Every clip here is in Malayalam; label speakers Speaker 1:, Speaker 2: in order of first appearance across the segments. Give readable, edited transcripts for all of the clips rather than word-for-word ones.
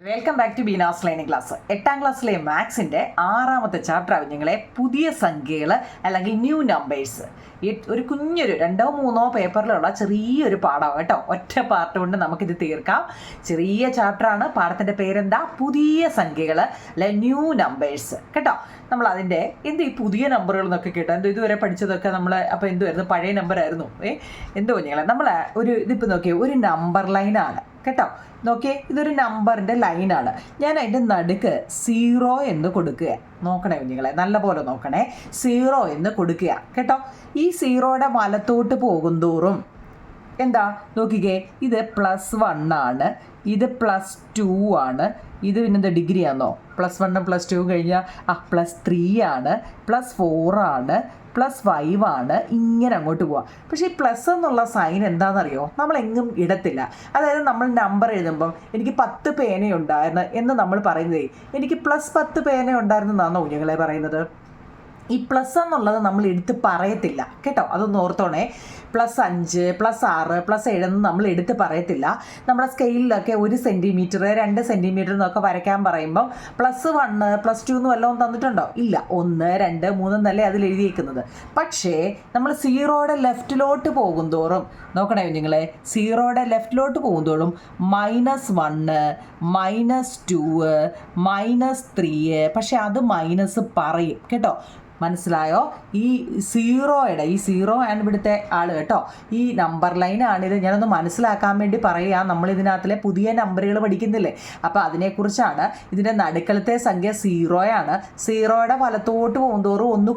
Speaker 1: Welcome back to Beena's learning class. 8ാം ക്ലാസ്സിലെ മാത്സിൻ്റെ 6ാമത്തെ ചാപ്റ്റർ ആവുന്നങ്ങളെ പുതിയ സംഖ്യകൾ അല്ലെങ്കിൽ ന്യൂ നമ്പേഴ്സ്. ഒരു കുഞ്ഞൊരു 2-3 പേപ്പറിലുള്ള ചെറിയൊരു പാഠമാണ് കേട്ടോ. ഒറ്റ പാർട്ട് കൊണ്ട് നമുക്കിത് തീർക്കാം. ചെറിയ ചാപ്റ്ററാണ്. പാഠത്തിൻ്റെ പേരെന്താ? പുതിയ സംഖ്യകൾ അല്ലെ ന്യൂ നമ്പേഴ്സ് കേട്ടോ. നമ്മൾ അതിൻ്റെ ഈ പുതിയ നമ്പറുകൾ എന്നൊക്കെ കേട്ടോ. ഇതുവരെ പഠിച്ചതൊക്കെ നമ്മൾ അപ്പോൾ എന്തുവായിരുന്നു? പഴയ നമ്പറായിരുന്നു. എന്തോ ഞങ്ങൾ നമ്മൾ ഇതിപ്പോൾ നോക്കിയേ, ഒരു നമ്പർ ലൈനാണ് കേട്ടോ. നോക്കിയേ, ഇതൊരു നമ്പറിൻ്റെ ലൈനാണ്. ഞാൻ അതിൻ്റെ നടുക്ക് 0 എന്ന് കൊടുക്കുക. നോക്കണേ കുഞ്ഞുങ്ങളെ, നല്ല പോലെ നോക്കണേ. 0 എന്ന് കൊടുക്കുക കേട്ടോ. ഈ 0യുടെ വലത്തോട്ട് പോകുന്തോറും എന്താ നോക്കിക്കേ, ഇത് +1 ആണ്, ഇത് +2 ആണ്, ഇത് പിന്നെന്താ ഡിഗ്രി ആണോ? +1 +2 കഴിഞ്ഞാൽ +3 ആണ്, +4 ആണ്, +5 ആണ്, ഇങ്ങനെ അങ്ങോട്ട് പോവാം. പക്ഷേ ഈ പ്ലസ് എന്നുള്ള സൈൻ എന്താണെന്നറിയോ? നമ്മളെങ്ങും ഇടത്തില്ല. അതായത് നമ്മൾ നമ്പർ എഴുതുമ്പം എനിക്ക് 10 പേനയുണ്ടായിരുന്നു എന്ന് നമ്മൾ പറയുന്നതേ എനിക്ക് +10 പേനയുണ്ടായിരുന്നെന്നാണോ കുഞ്ഞുങ്ങളെ പറയുന്നത്? ഈ പ്ലസ് എന്നുള്ളത് നമ്മൾ എടുത്ത് പറയത്തില്ല കേട്ടോ. അതൊന്ന് ഓർത്തോണേ. +5 +6 +7 എന്ന് നമ്മൾ എടുത്ത് പറയത്തില്ല. നമ്മുടെ സ്കെയിലിലൊക്കെ 1 സെൻറ്റിമീറ്റർ 2 സെൻറ്റിമീറ്റർ എന്നൊക്കെ വരയ്ക്കാൻ പറയുമ്പം +1 +2 എന്ന് വല്ലതും തന്നിട്ടുണ്ടോ? ഇല്ല. 1 2 3 എന്നല്ലേ അതിൽ എഴുതിയേക്കുന്നത്. പക്ഷേ നമ്മൾ 0യുടെ ലെഫ്റ്റിലോട്ട് പോകുന്തോറും നോക്കണേ കുഞ്ഞുങ്ങളെ, 0യുടെ ലെഫ്റ്റിലോട്ട് പോകുന്തോറും -1 -2 -3 പക്ഷെ അത് മൈനസ് പറയും കേട്ടോ. മനസ്സിലായോ? ഈ 0 ആണ് ഇവിടുത്തെ ആൾ കേട്ടോ. ഈ നമ്പർ ലൈനാണിത്. ഞാനൊന്ന് മനസ്സിലാക്കാൻ വേണ്ടി പറയുക. നമ്മളിതിനകത്തിലെ പുതിയ നമ്പറുകൾ പഠിക്കുന്നില്ലേ, അപ്പോൾ അതിനെക്കുറിച്ചാണ്. ഇതിൻ്റെ നടുക്കളത്തെ സംഖ്യ 0 ആണ്. 0യുടെ വലത്തോട്ട് പോകുന്തോറും ഒന്ന്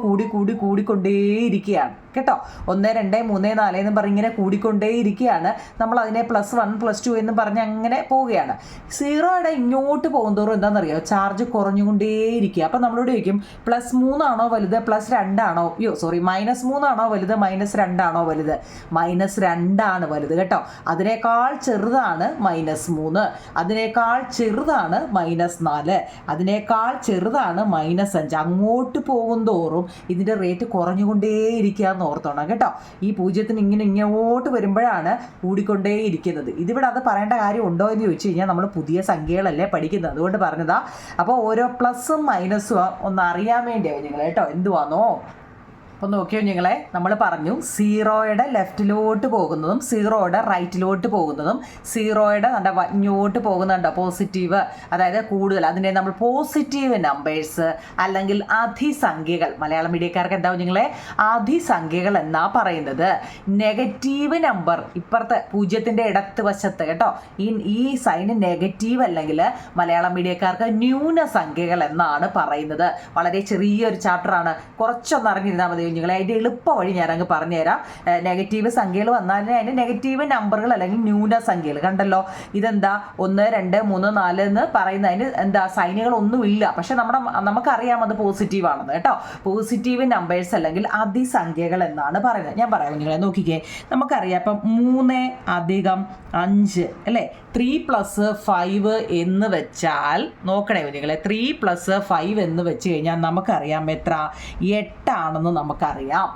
Speaker 1: കൂടിക്കൊണ്ടേയിരിക്കുകയാണ് കേട്ടോ. 1 2 3 4 എന്ന് പറഞ്ഞ് ഇങ്ങനെ കൂടിക്കൊണ്ടേയിരിക്കുകയാണ്. നമ്മൾ അതിനെ +1 +2 എന്ന് പറഞ്ഞ് അങ്ങനെ പോവുകയാണ്. 0യുടെ ഇങ്ങോട്ട് പോകുന്തോറും എന്താണെന്നറിയോ? ചാർജ് കുറഞ്ഞുകൊണ്ടേയിരിക്കുക. അപ്പം നമ്മളോട് ചോദിക്കും +3 ആണോ വലുത് +2 ആണോ? -3 ആണോ വലുത് -2 ആണോ വലുത്? -2 ആണ് വലുത് കേട്ടോ. അതിനേക്കാൾ ചെറുതാണ് -3, അതിനേക്കാൾ ചെറുതാണ് -4, അതിനേക്കാൾ ചെറുതാണ് -5. അങ്ങോട്ട് പോകുന്തോറും ഇതിൻ്റെ റേറ്റ് കുറഞ്ഞുകൊണ്ടേയിരിക്കുക ഓർത്തോണം കേട്ടോ. ഈ 0 ഇങ്ങോട്ട് വരുമ്പോഴാണ് കൂടിക്കൊണ്ടേയിരിക്കുന്നത്. ഇതിവിടെ അത് പറയേണ്ട കാര്യം ഉണ്ടോ എന്ന് ചോദിച്ചു കഴിഞ്ഞാൽ നമ്മൾ പുതിയ സംഖ്യകളല്ലേ പഠിക്കുന്നത്, അതുകൊണ്ട് പറഞ്ഞതാ. അപ്പോൾ ഓരോ പ്ലസും മൈനസും ഒന്ന് അറിയാൻ വേണ്ടിയാണ് നിങ്ങൾ കേട്ടോ. എന്തുവാന്നോ? അപ്പോൾ നോക്കിയോ നിങ്ങളെ, നമ്മൾ പറഞ്ഞു 0യുടെ ലെഫ്റ്റിലോട്ട് പോകുന്നതും 0യുടെ റൈറ്റിലോട്ട് പോകുന്നതും 0യുടെ ഇങ്ങോട്ട് പോകുന്നുണ്ടോ പോസിറ്റീവ്, അതായത് കൂടുതൽ, അതിനെ നമ്മൾ പോസിറ്റീവ് നമ്പേഴ്സ് അല്ലെങ്കിൽ അതിസംഖ്യകൾ, മലയാളം മീഡിയക്കാർക്ക് എന്താവും നിങ്ങളെ അതിസംഖ്യകൾ എന്നാ പറയുന്നത്. നെഗറ്റീവ് നമ്പർ ഇപ്പുറത്തെ 0ൻ്റെ ഇടത്ത് വശത്ത് കേട്ടോ, ഈ സൈന് നെഗറ്റീവ് അല്ലെങ്കിൽ മലയാളം മീഡിയക്കാർക്ക് ന്യൂനസംഖ്യകൾ എന്നാണ് പറയുന്നത്. വളരെ ചെറിയൊരു ചാപ്റ്ററാണ്, കുറച്ചൊന്ന് അറിഞ്ഞിരുന്നാൽ മതി കുഞ്ഞുങ്ങളെ. അതിൻ്റെ എളുപ്പ വഴി ഞാൻ അങ്ങ് പറഞ്ഞുതരാം. നെഗറ്റീവ് സംഖ്യകൾ വന്നാൽ അതിന് നെഗറ്റീവ് നമ്പറുകൾ അല്ലെങ്കിൽ ന്യൂനസംഖ്യകൾ കണ്ടല്ലോ. ഇതെന്താ 1 2 3 4 എന്ന് പറയുന്നതിന് എന്താ സൈനുകളൊന്നുമില്ല, പക്ഷെ നമുക്കറിയാം അത് പോസിറ്റീവ് ആണെന്ന് കേട്ടോ. പോസിറ്റീവ് നമ്പേഴ്സ് അല്ലെങ്കിൽ അതിസംഖ്യകൾ എന്നാണ് പറയുന്നത്. ഞാൻ പറയാം കുഞ്ഞുങ്ങളെ, നോക്കിക്കേ, നമുക്കറിയാം ഇപ്പം 3 + 5 അല്ലേ, 3 + 5 എന്ന് വെച്ചാൽ നോക്കണേ കുഞ്ഞുങ്ങളെ, 3 + 5 എന്ന് വെച്ച് കഴിഞ്ഞാൽ നമുക്കറിയാം എത്ര? 8 ആണെന്ന് നമുക്കറിയാം.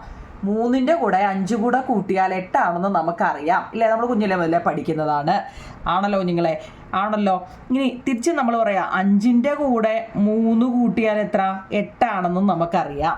Speaker 1: 3ൻ്റെ കൂടെ 5 കൂടെ കൂട്ടിയാൽ 8 ആണെന്ന് നമുക്കറിയാം ഇല്ലേ? നമ്മൾ കുഞ്ഞിലെ മുതലേ പഠിക്കുന്നതാണ്. ആണല്ലോ കുഞ്ഞുങ്ങളെ, ആണല്ലോ. ഇനി തിരിച്ച് നമ്മൾ പറയാം, 5ൻ്റെ കൂടെ 3 കൂട്ടിയാൽ എത്ര? 8 ആണെന്നും നമുക്കറിയാം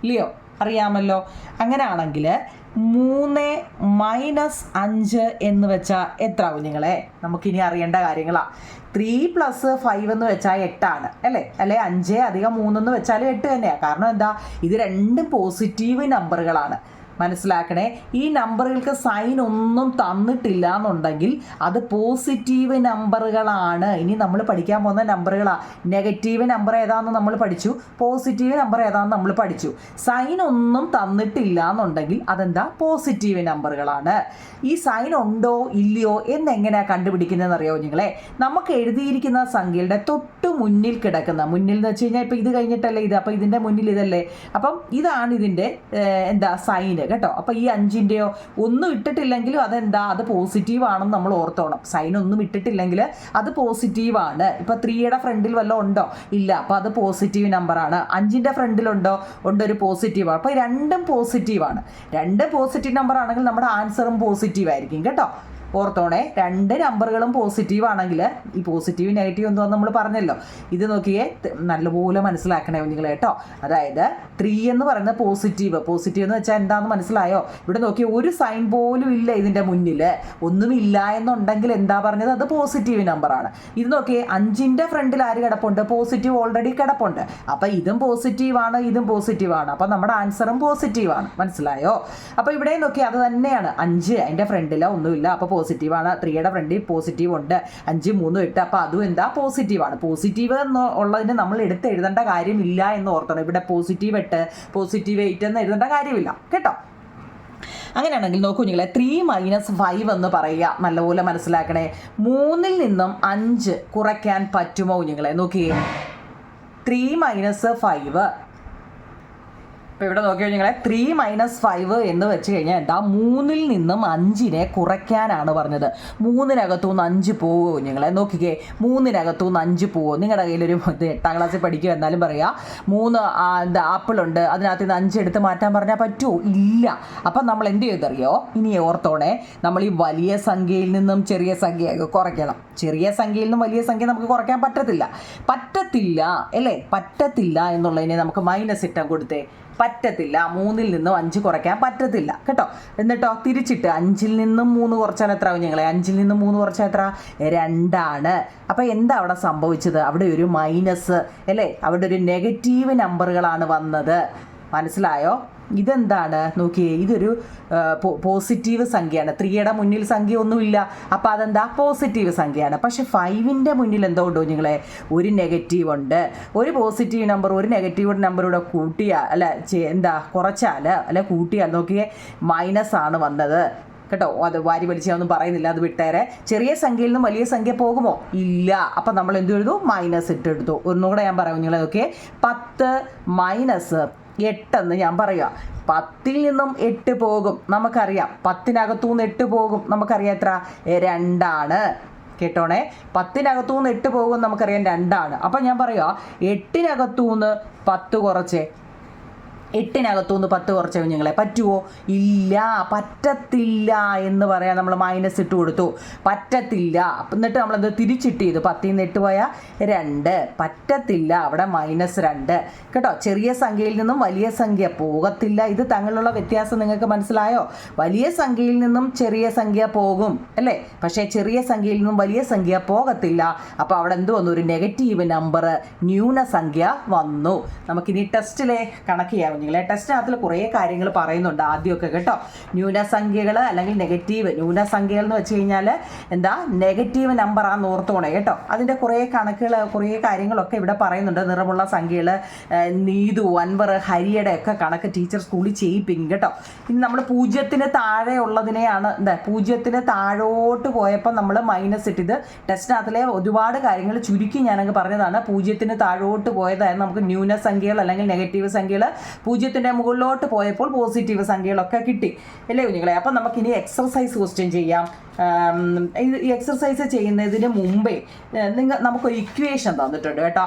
Speaker 1: ഇല്ലയോ? അറിയാമല്ലോ. അങ്ങനെയാണെങ്കിൽ 3 - 5 എന്ന് വെച്ചാൽ എത്ര കുഞ്ഞുങ്ങളെ? നമുക്കിനി അറിയേണ്ട കാര്യങ്ങളാണ്. 3 + 5 എന്ന് വെച്ചാൽ 8 ആണ് അല്ലേ? 5 + 3 എന്ന് വെച്ചാൽ 8 തന്നെയാണ്. കാരണം എന്താ? ഇത് രണ്ടും പോസിറ്റീവ് നമ്പറുകളാണ്. മനസ്സിലാക്കണേ. ഈ നമ്പറുകൾക്ക് സൈൻ ഒന്നും തന്നിട്ടില്ല എന്നുണ്ടെങ്കിൽ അത് പോസിറ്റീവ് നമ്പറുകളാണ്. ഇനി നമ്മൾ പഠിക്കാൻ പോകുന്ന നമ്പറുകളാണ്. നെഗറ്റീവ് നമ്പർ ഏതാണെന്ന് നമ്മൾ പഠിച്ചു, പോസിറ്റീവ് നമ്പർ ഏതാണെന്ന് നമ്മൾ പഠിച്ചു. സൈൻ ഒന്നും തന്നിട്ടില്ല എന്നുണ്ടെങ്കിൽ അതെന്താ? പോസിറ്റീവ് നമ്പറുകളാണ്. ഈ സൈൻ ഉണ്ടോ ഇല്ലയോ എന്നെങ്ങനെയാണ് കണ്ടുപിടിക്കുന്നതെന്ന് അറിയാമോ നിങ്ങളെ? നമുക്ക് എഴുതിയിരിക്കുന്ന സംഖ്യയുടെ തൊട്ട് മുന്നിൽ കിടക്കുന്ന, മുന്നിൽ എന്ന് വെച്ച് കഴിഞ്ഞാൽ ഇപ്പം ഇത് കഴിഞ്ഞിട്ടല്ലേ ഇത്, അപ്പം ഇതിൻ്റെ മുന്നിൽ ഇതല്ലേ, അപ്പം ഇതാണ് ഇതിൻ്റെ എന്താ സൈന്. 1 കേട്ടോ. അപ്പോൾ ഈ 5-ൻ്റെയോ ഒന്നും ഇട്ടിട്ടില്ലെങ്കിലും അതെന്താ, അത് പോസിറ്റീവ് ആണെന്ന് നമ്മൾ ഓർത്തോണം. സൈൻ ഒന്നും ഇട്ടിട്ടില്ലെങ്കിൽ അത് പോസിറ്റീവാണ്. ഇപ്പോൾ 3യുടെ ഫ്രണ്ടിൽ വല്ലതും ഉണ്ടോ? ഇല്ല. അപ്പോൾ അത് പോസിറ്റീവ് നമ്പറാണ്. 5ൻ്റെ ഫ്രണ്ടിലുണ്ടോ? ഉണ്ട്, ഒരു പോസിറ്റീവാണ്. അപ്പോൾ രണ്ടും പോസിറ്റീവാണ്. രണ്ട് പോസിറ്റീവ് നമ്പർ ആണെങ്കിൽ നമ്മുടെ ആൻസറും പോസിറ്റീവ് ആയിരിക്കും കേട്ടോ. ഓർത്തോണേ, രണ്ട് നമ്പറുകളും പോസിറ്റീവ് ആണെങ്കിൽ, ഈ പോസിറ്റീവ് നെഗറ്റീവ് എന്താണെന്ന് നമ്മൾ പറഞ്ഞല്ലോ. ഇത് നോക്കിയേ, നല്ലപോലെ മനസ്സിലാക്കണേ നിങ്ങൾ കേട്ടോ. അതായത് 3 എന്ന് പറയുന്നത് പോസിറ്റീവ് എന്ന് വെച്ചാൽ എന്താണെന്ന് മനസ്സിലായോ? ഇവിടെ നോക്കിയേ, ഒരു സൈൻ പോലും ഇല്ല ഇതിൻ്റെ മുന്നിൽ. ഒന്നുമില്ല എന്നുണ്ടെങ്കിൽ എന്താ പറഞ്ഞത്, അത് പോസിറ്റീവ് നമ്പറാണ്. ഇത് നോക്കിയേ, 5ൻ്റെ ഫ്രണ്ടിൽ ആര് കിടപ്പുണ്ട്? പോസിറ്റീവ് ഓൾറെഡി കിടപ്പുണ്ട്. അപ്പം ഇതും പോസിറ്റീവാണ്, ഇതും പോസിറ്റീവാണ്. അപ്പം നമ്മുടെ ആൻസറും പോസിറ്റീവാണ്. മനസ്സിലായോ? അപ്പോൾ ഇവിടെ നോക്കിയാൽ അത് തന്നെയാണ്. 5 അതിൻ്റെ ഫ്രണ്ടിൽ ഒന്നുമില്ല, അപ്പോൾ പോസിറ്റീവാണ്. 3യുടെ ഫ്രണ്ടിൽ പോസിറ്റീവ് ഉണ്ട്. 5, 3, 8. അപ്പോൾ അതും എന്താ, പോസിറ്റീവാണ്. പോസിറ്റീവ് എന്ന് ഉള്ളതിന് നമ്മൾ എടുത്ത് എഴുതേണ്ട കാര്യമില്ല എന്ന് ഓർത്തണം. ഇവിടെ പോസിറ്റീവ് 8, പോസിറ്റീവ് 8 എന്ന് എഴുതേണ്ട കാര്യമില്ല കേട്ടോ. അങ്ങനെയാണെങ്കിൽ നോക്കൂ നിങ്ങളെ, 3 - 5 എന്ന് പറയുക. നല്ലപോലെ മനസ്സിലാക്കണേ. 3-ൽ നിന്നും 5 കുറയ്ക്കാൻ പറ്റുമോ നിങ്ങളെ? നോക്കിയേ, 3 - 5. അപ്പോൾ ഇവിടെ നോക്കി കഴിഞ്ഞാൽ 3 - 5 എന്ന് വെച്ച് കഴിഞ്ഞാൽ എന്താ, 3-ൽ നിന്നും 5-നെ കുറയ്ക്കാനാണ് പറഞ്ഞത്. 3-നകത്തുനിന്ന് 5 പോവുമോ നിങ്ങളെ? നോക്കിക്കേ, 3-നകത്തുനിന്ന് 5 പോവുമോ? നിങ്ങളുടെ കയ്യിലൊരു 8ാം ക്ലാസ്സിൽ പഠിക്കുക എന്നാലും പറയാ, 3 ആപ്പിളുണ്ട്, അതിനകത്ത് നിന്ന് 5 എടുത്ത് മാറ്റാൻ പറഞ്ഞാൽ പറ്റുമോ? ഇല്ല. അപ്പം നമ്മൾ എന്ത് ചെയ്തറിയോ? ഇനി ഓർത്തോണേ, നമ്മൾ ഈ വലിയ സംഖ്യയിൽ നിന്നും ചെറിയ സംഖ്യ കുറയ്ക്കണം. ചെറിയ സംഖ്യയിൽ നിന്നും വലിയ സംഖ്യ നമുക്ക് കുറയ്ക്കാൻ പറ്റത്തില്ല അല്ലേ? പറ്റത്തില്ല എന്നുള്ളതിനെ നമുക്ക് മൈനസ് ഇട്ടാൻ കൊടുത്തേ. പറ്റത്തില്ല. 3-ൽ നിന്നും 5 കുറയ്ക്കാൻ പറ്റത്തില്ല കേട്ടോ. എന്നിട്ടോ തിരിച്ചിട്ട് 5-ൽ നിന്നും 3 കുറച്ചാൽ എത്ര ആവും ഞങ്ങളെ? 5-ൽ നിന്നും 3 കുറച്ചാൽ എത്ര? 2 ആണ്. അപ്പോൾ എന്താ അവിടെ സംഭവിച്ചത്? അവിടെ ഒരു മൈനസ് അല്ലേ? അവിടെ ഒരു നെഗറ്റീവ് നമ്പറുകളാണ് വന്നത്. മനസ്സിലായോ? ഇതെന്താണ് നോക്കിയേ, ഇതൊരു പോസിറ്റീവ് സംഖ്യയാണ്. 3യുടെ മുന്നിൽ സംഖ്യ ഒന്നുമില്ല, അപ്പോൾ അതെന്താ, പോസിറ്റീവ് സംഖ്യയാണ്. പക്ഷെ 5-ൻ്റെ മുന്നിൽ എന്തോ ഉണ്ടോ നിങ്ങളെ? ഒരു നെഗറ്റീവ് ഉണ്ട്. ഒരു പോസിറ്റീവ് നമ്പർ ഒരു നെഗറ്റീവ് നമ്പറൂടെ കൂട്ടിയാൽ എന്താ കുറച്ചാൽ കൂട്ടിയാൽ നോക്കിയേ, മൈനസ് ആണ് വന്നത് കേട്ടോ. അത് വാരി വലിച്ചൊന്നും പറയുന്നില്ല, അത് വിട്ടേരെ. ചെറിയ സംഖ്യയിൽ നിന്നും വലിയ സംഖ്യ പോകുമോ? ഇല്ല. അപ്പം നമ്മൾ എന്ത് എഴുതു? മൈനസ് ഇട്ടെടുത്തു. ഒന്നുകൂടെ ഞാൻ പറയാം നിങ്ങളെ, നോക്കിയേ, 10 - 8 എന്ന് ഞാൻ പറയുക. 10-ൽ നിന്നും 8 പോകും, നമുക്കറിയാം. 10-നകത്തുനിന്ന് 8 പോകും, നമുക്കറിയാം. എത്ര? 2 ആണ് കേട്ടോണേ. 10-നകത്തുനിന്ന് 8 പോകും, നമുക്കറിയാം 2 ആണ്. അപ്പം ഞാൻ പറയുക, 8-നകത്തുനിന്ന് 10 കുറച്ചേ. 8-നകത്തുനിന്ന് 10 കുറച്ച് കുഞ്ഞുങ്ങളെ പറ്റുമോ? ഇല്ല, പറ്റത്തില്ല എന്ന് പറയാൻ നമ്മൾ മൈനസ് ഇട്ട് കൊടുത്തു. പറ്റത്തില്ല. എന്നിട്ട് നമ്മളത് തിരിച്ചിട്ട് ചെയ്തു. 10-ൽ നിന്ന് 8 പോയാൽ 2. പറ്റത്തില്ല, അവിടെ -2 കേട്ടോ. ചെറിയ സംഖ്യയിൽ നിന്നും വലിയ സംഖ്യ പോകത്തില്ല. ഇത് തമ്മിലുള്ള വ്യത്യാസം നിങ്ങൾക്ക് മനസ്സിലായോ? വലിയ സംഖ്യയിൽ നിന്നും ചെറിയ സംഖ്യ പോകും അല്ലേ? പക്ഷേ ചെറിയ സംഖ്യയിൽ നിന്നും വലിയ സംഖ്യ പോകത്തില്ല. അപ്പോൾ അവിടെ എന്ത് വന്നു? ഒരു നെഗറ്റീവ് നമ്പർ, ന്യൂനസംഖ്യ വന്നു. നമുക്കിനി ടെസ്റ്റിലെ കണക്ക് ചെയ്യാം. ടെസ്റ്റിനകത്തിൽ കുറേ കാര്യങ്ങൾ പറയുന്നുണ്ട് ആദ്യമൊക്കെ കേട്ടോ. ന്യൂനസംഖ്യകൾ അല്ലെങ്കിൽ ന്യൂനസംഖ്യകൾ എന്ന് വെച്ച് കഴിഞ്ഞാൽ എന്താ, നെഗറ്റീവ് നമ്പറാന്ന് ഓർത്തോണേ കേട്ടോ. അതിൻ്റെ കുറേ കണക്കുകൾ, കുറേ കാര്യങ്ങളൊക്കെ ഇവിടെ പറയുന്നുണ്ട്. നിറമുള്ള സംഖ്യകൾ, നീതു, അൻവർ, ഹരിയുടെ ഒക്കെ കണക്ക് ടീച്ചർ സ്കൂളിൽ ചെയ്യിപ്പിക്കും കേട്ടോ. ഇനി നമ്മൾ 0-ന് താഴെ ഉള്ളതിനെയാണ് 0-ന് താഴോട്ട് പോയപ്പോൾ നമ്മൾ മൈനസ് ഇട്ടിത്. ടെസ്റ്റിനകത്തിലെ ഒരുപാട് കാര്യങ്ങൾ ചുരുക്കി ഞാനങ്ങ് പറഞ്ഞതാണ്. 0-ന് താഴോട്ട് പോയതായിരുന്നു നമുക്ക് ന്യൂനസംഖ്യകൾ അല്ലെങ്കിൽ നെഗറ്റീവ് സംഖ്യകൾ. 0-ന്റെ മുകളിലോട്ട് പോയപ്പോൾ പോസിറ്റീവ് സംഖ്യകളൊക്കെ കിട്ടി അല്ലേ കുഞ്ഞുങ്ങളെ? അപ്പം നമുക്കിനി എക്സർസൈസ് ക്വസ്റ്റ്യൻ ചെയ്യാം. ഈ എക്സർസൈസ് ചെയ്യുന്നതിന് മുമ്പേ നമുക്കൊരു ഇക്വേഷൻ തന്നിട്ടുണ്ട് കേട്ടോ.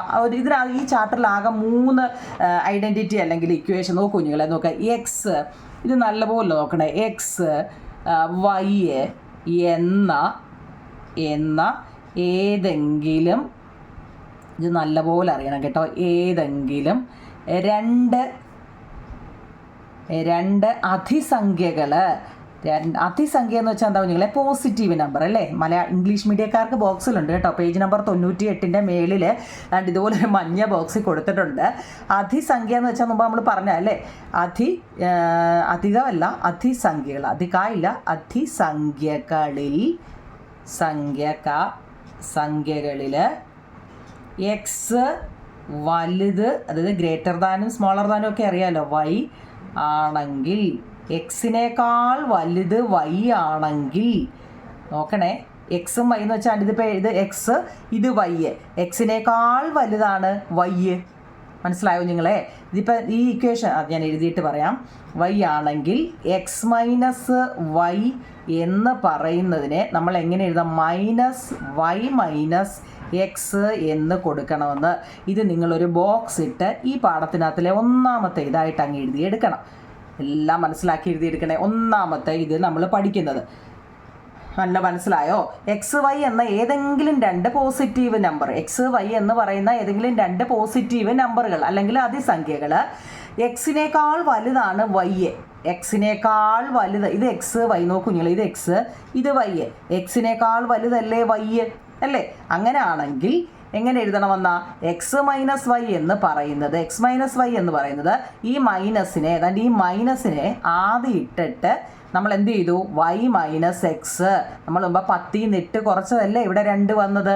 Speaker 1: ഈ ചാപ്റ്ററിലാകെ 3 ഐഡൻറ്റിറ്റി അല്ലെങ്കിൽ ഇക്വേഷൻ നോക്കൂ കുഞ്ഞുങ്ങളെ. നോക്കുക, എക്സ്, ഇത് നല്ലപോലെ നോക്കണേ. എക്സ്, വൈ എന്ന ഏതെങ്കിലും, ഇത് നല്ലപോലെ അറിയണം കേട്ടോ, ഏതെങ്കിലും രണ്ട് അതിസംഖ്യകൾ. അതിസംഖ്യ എന്ന് വെച്ചാൽ എന്താ കുഞ്ഞുങ്ങളെ? പോസിറ്റീവ് നമ്പർ അല്ലേ? ഇംഗ്ലീഷ് മീഡിയക്കാർക്ക് ബോക്സിലുണ്ട് കേട്ടോ. പേജ് നമ്പർ 98-ൻ്റെ മേളിൽ ഇതുപോലെ ഒരു മഞ്ഞ ബോക്സിൽ കൊടുത്തിട്ടുണ്ട്. അതിസംഖ്യ എന്ന് വെച്ചാൽ മുമ്പ് നമ്മൾ പറഞ്ഞ അല്ലേ, അധികമല്ല, അതിസംഖ്യകൾ, അധികമില്ല, സംഖ്യകളിൽ എക്സ് വലുത്, അതായത് ഗ്രേറ്റർ ദാനും സ്മോളർ ദാനും ഒക്കെ അറിയാമല്ലോ, വൈ ആണെങ്കിൽ, എക്സിനേക്കാൾ വലുത് വൈ ആണെങ്കിൽ, നോക്കണേ, എക്സും വൈ എന്ന് വെച്ചാൽ ഇത് എക്സ്, ഇത് വൈ, എക്സിനേക്കാൾ വലുതാണ് വൈ മനസ്സിലായോ നിങ്ങളെ? ഇതിപ്പോൾ ഈ ഇക്വേഷൻ ഞാൻ എഴുതിയിട്ട് പറയാം. y ആണെങ്കിൽ എക്സ് മൈനസ് വൈ എന്ന് പറയുന്നതിനെ നമ്മൾ എങ്ങനെ എഴുതാം? മൈനസ് വൈ മൈനസ് എക്സ് എന്ന് കൊടുക്കണമെന്ന്. ഇത് നിങ്ങളൊരു ബോക്സ് ഇട്ട് ഈ പാഠത്തിനകത്തിലെ ഒന്നാമത്തെ ഇതായിട്ട് അങ്ങ് എഴുതിയെടുക്കണം. എല്ലാം മനസ്സിലാക്കി എഴുതിയെടുക്കണേ. ഒന്നാമത്തെ ഇത് നമ്മൾ പഠിക്കുന്നത് നല്ല മനസ്സിലായോ? എക്സ് വൈ എന്ന ഏതെങ്കിലും രണ്ട് പോസിറ്റീവ് നമ്പർ, എക്സ് വൈ എന്ന് പറയുന്ന ഏതെങ്കിലും രണ്ട് പോസിറ്റീവ് നമ്പറുകൾ അല്ലെങ്കിൽ അതിസംഖ്യകൾ എക്സിനേക്കാൾ വലുതാണ് വൈ. എക്സിനേക്കാൾ വലുത് ഇത് എക്സ് വൈ, നോക്കൂ നിങ്ങൾ, ഇത് എക്സ്, ഇത് വൈ. എക്സിനേക്കാൾ വലുതല്ലേ വൈ അല്ലേ? അങ്ങനെ ആണെങ്കിൽ എങ്ങനെ എഴുതണമെന്നാ? എക്സ് മൈനസ് വൈ എന്ന് പറയുന്നത്, എക്സ് മൈനസ് വൈ എന്ന് പറയുന്നത് ഈ മൈനസിനെ, അതായത് ഈ മൈനസിനെ ആദ്യം ഇട്ടിട്ട് നമ്മൾ എന്ത് ചെയ്തു? Y minus x. നമ്മൾ മുമ്പ് 10 നിട്ട് കുറച്ചതല്ലേ ഇവിടെ 2 വന്നത്.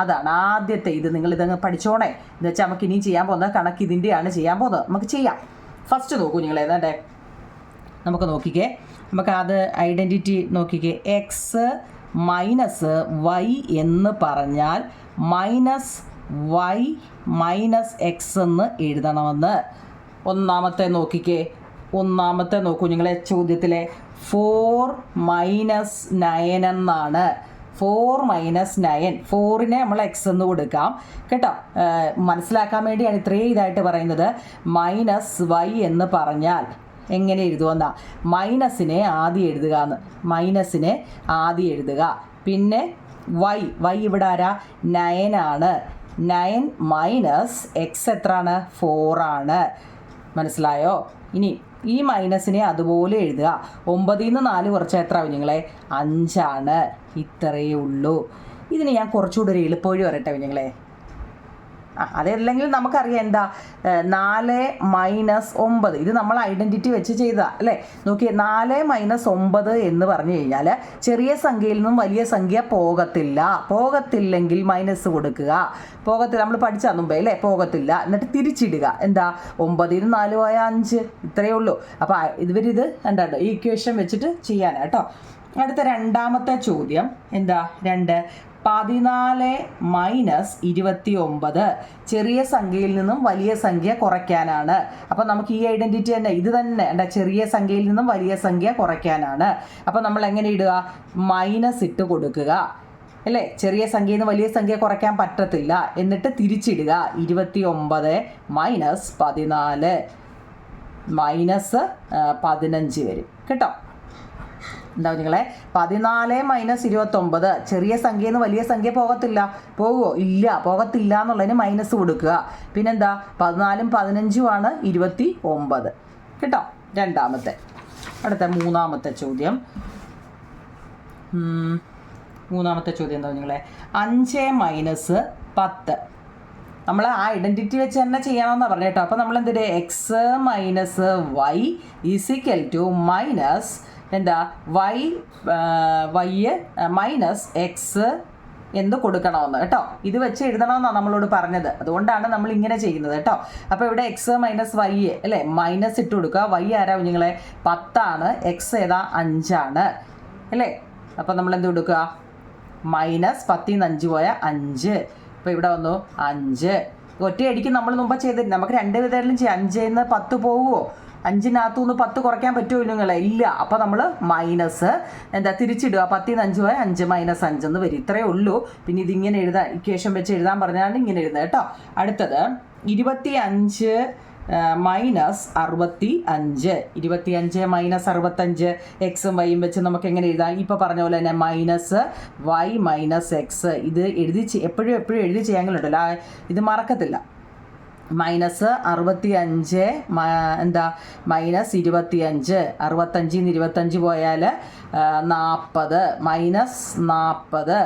Speaker 1: അതാണ് ആദ്യത്തെ ഇത്. നിങ്ങൾ ഇതങ്ങ് പഠിച്ചോണേ. എന്ന് വെച്ചാൽ നമുക്ക് ഇനി ചെയ്യാൻ പോകുന്നത് കണക്ക് ഇതിൻ്റെയാണ് ചെയ്യാൻ പോകുന്നത്. നമുക്ക് ചെയ്യാം. ഫസ്റ്റ് നോക്കൂ നിങ്ങൾ, ഏതാണ്ടേ നമുക്ക് നോക്കിക്കേ, നമുക്ക് അത് ഐഡൻറ്റിറ്റി നോക്കിക്കേ. എക്സ് മൈനസ് വൈ എന്ന് പറഞ്ഞാൽ മൈനസ് വൈ മൈനസ് എക്സ് എന്ന് എഴുതണമെന്ന്. ഒന്നാമത്തെ നോക്കിക്കേ, ഒന്നാമത്തെ നോക്കൂ നിങ്ങളെ ചോദ്യത്തിലെ 4 മൈനസ് 9 എന്നാണ്. 4 മൈനസ് 9, 4നെ നമ്മൾ എക്സ് എന്ന് കൊടുക്കാം കേട്ടോ. മനസ്സിലാക്കാൻ വേണ്ടിയാണ് ഇത്രയും ഇതായിട്ട് പറയുന്നത്. മൈനസ് വൈ എന്ന് പറഞ്ഞാൽ എങ്ങനെ എഴുതുമെന്നാ? മൈനസിനെ ആദ്യം എഴുതുക എന്ന്, മൈനസിനെ ആദ്യം എഴുതുക. പിന്നെ വൈ, വൈ ഇവിടെ ആരാ? 9 ആണ്. 9 മൈനസ് എക്സ് എത്രയാണ്? 4 ആണ്. മനസ്സിലായോ? ഇനി ഈ മൈനസിനെ അതുപോലെ എഴുതുക. 9ൽ നിന്ന് 4 കുറച്ചാൽ എത്ര ആവും നിങ്ങളെ? 5 ആണ്. ഇത്രയേ ഉള്ളൂ. ഇതിന് ഞാൻ കുറച്ചുകൂടി ഒരു എളുപ്പവഴി പറയട്ടെ നിങ്ങളെ. അതല്ലെങ്കിൽ നമുക്കറിയാം എന്താ, 4 മൈനസ് 9, ഇത് നമ്മൾ ഐഡൻറ്റിറ്റി വെച്ച് ചെയ്തതാ അല്ലേ? നോക്കിയേ, 4 മൈനസ് 9 എന്ന് പറഞ്ഞു കഴിഞ്ഞാൽ ചെറിയ സംഖ്യയിൽ നിന്നും വലിയ സംഖ്യ പോകത്തില്ല. പോകത്തില്ലെങ്കിൽ മൈനസ് കൊടുക്കുക. പോകത്തില്ല, നമ്മൾ പഠിച്ചാൽ മുമ്പേ അല്ലേ? പോകത്തില്ല. എന്നിട്ട് തിരിച്ചിടുക. എന്താ? 9ൽ നിന്ന് 4 പോയാൽ 5, ഇത്രയേ ഉള്ളൂ. അപ്പോൾ ഇവരിത് എന്താ ഈ ഇക്വേഷൻ വെച്ചിട്ട് ചെയ്യാനാണ് കേട്ടോ. അടുത്ത രണ്ടാമത്തെ ചോദ്യം എന്താ? 2 14 മൈനസ് 29 ചെറിയ സംഖ്യയിൽ നിന്നും വലിയ സംഖ്യ കുറയ്ക്കാനാണ്. അപ്പോൾ നമുക്ക് ഈ ഐഡൻറ്റിറ്റി തന്നെ, ഇത് തന്നെ എന്താ, ചെറിയ സംഖ്യയിൽ നിന്നും വലിയ സംഖ്യ കുറയ്ക്കാനാണ്. അപ്പോൾ നമ്മൾ എങ്ങനെ ഇടുക? മൈനസ് ഇട്ട് കൊടുക്കുക അല്ലേ? ചെറിയ സംഖ്യയിൽ നിന്ന് വലിയ സംഖ്യ കുറയ്ക്കാൻ പറ്റത്തില്ല. എന്നിട്ട് തിരിച്ചിടുക. 29 മൈനസ് 14 മൈനസ് 15 വരും കേട്ടോ. എന്താവും നിങ്ങളെ? 14 മൈനസ് 29, ചെറിയ സംഖ്യയിൽ നിന്ന് വലിയ സംഖ്യ പോകത്തില്ല. പോകുമോ? ഇല്ല, പോകത്തില്ല എന്നുള്ളതിന് മൈനസ് കൊടുക്കുക. പിന്നെന്താ? 14ഉം 15ഉമാണ് 29 കേട്ടോ. രണ്ടാമത്തെ. അടുത്ത മൂന്നാമത്തെ ചോദ്യം. മൂന്നാമത്തെ ചോദ്യം എന്താ നിങ്ങളെ? 5 മൈനസ് 10. നമ്മൾ ആ ഐഡൻറ്റിറ്റി വെച്ച് തന്നെ ചെയ്യണമെന്നാണ് പറഞ്ഞത് കേട്ടോ. അപ്പോൾ നമ്മൾ എന്തിട്ട്? X minus y is equal to minus എന്താ? വൈ മൈനസ് എക്സ് എന്ന് കൊടുക്കണമെന്ന് കേട്ടോ. ഇത് വെച്ച് എഴുതണമെന്നാണ് നമ്മളോട് പറഞ്ഞത്. അതുകൊണ്ടാണ് നമ്മൾ ഇങ്ങനെ ചെയ്യുന്നത് കേട്ടോ. അപ്പോൾ ഇവിടെ എക്സ് മൈനസ് വൈ അല്ലേ? മൈനസ് ഇട്ട് കൊടുക്കുക. വൈ ആരാ നിങ്ങളെ? 10 ആണ്. എക്സ് ഏതാ? 5 ആണ് അല്ലേ? അപ്പോൾ നമ്മൾ എന്ത് കൊടുക്കുക? മൈനസ് 10ൽ നിന്ന് 5 പോയാൽ 5. അപ്പോൾ ഇവിടെ വന്നു 5. ഒറ്റയടിക്ക് നമ്മൾ മുമ്പ് ചെയ്തിട്ട് നമുക്ക് 2 വിധത്തിലും ചെയ്യാം. 5ൽ നിന്ന് 10 പോകുമോ? 5-നകത്തു നിന്ന് 10 കുറയ്ക്കാൻ പറ്റുമോ നിങ്ങളെ? ഇല്ല. അപ്പോൾ നമ്മൾ മൈനസ് എന്താ തിരിച്ചിടുക. 10ൽ നിന്ന് 5 പോയാൽ 5 മൈനസ് 5 എന്ന് വരും. ഇത്രയേ ഉള്ളൂ. പിന്നെ ഇതിങ്ങനെ എഴുതാൻ, ഇക്വേഷൻ വെച്ച് എഴുതാൻ പറഞ്ഞാണ് ഇങ്ങനെ എഴുതുന്നത് കേട്ടോ. അടുത്തത് 25 മൈനസ് 65. 25 മൈനസ് 65 എക്സും വൈയും വെച്ച് നമുക്ക് എങ്ങനെ എഴുതാം? ഇപ്പോൾ പറഞ്ഞ പോലെ തന്നെ മൈനസ് വൈ മൈനസ് എക്സ്. ഇത് എപ്പോഴും എഴുതി ചെയ്യാങ്ങളുണ്ടല്ലോ, ഇത് മറക്കത്തില്ല. മൈനസ് 65 എന്താ? മൈനസ് 25. 65ൽ നിന്ന് 25 പോയാൽ 40 മൈനസ് 40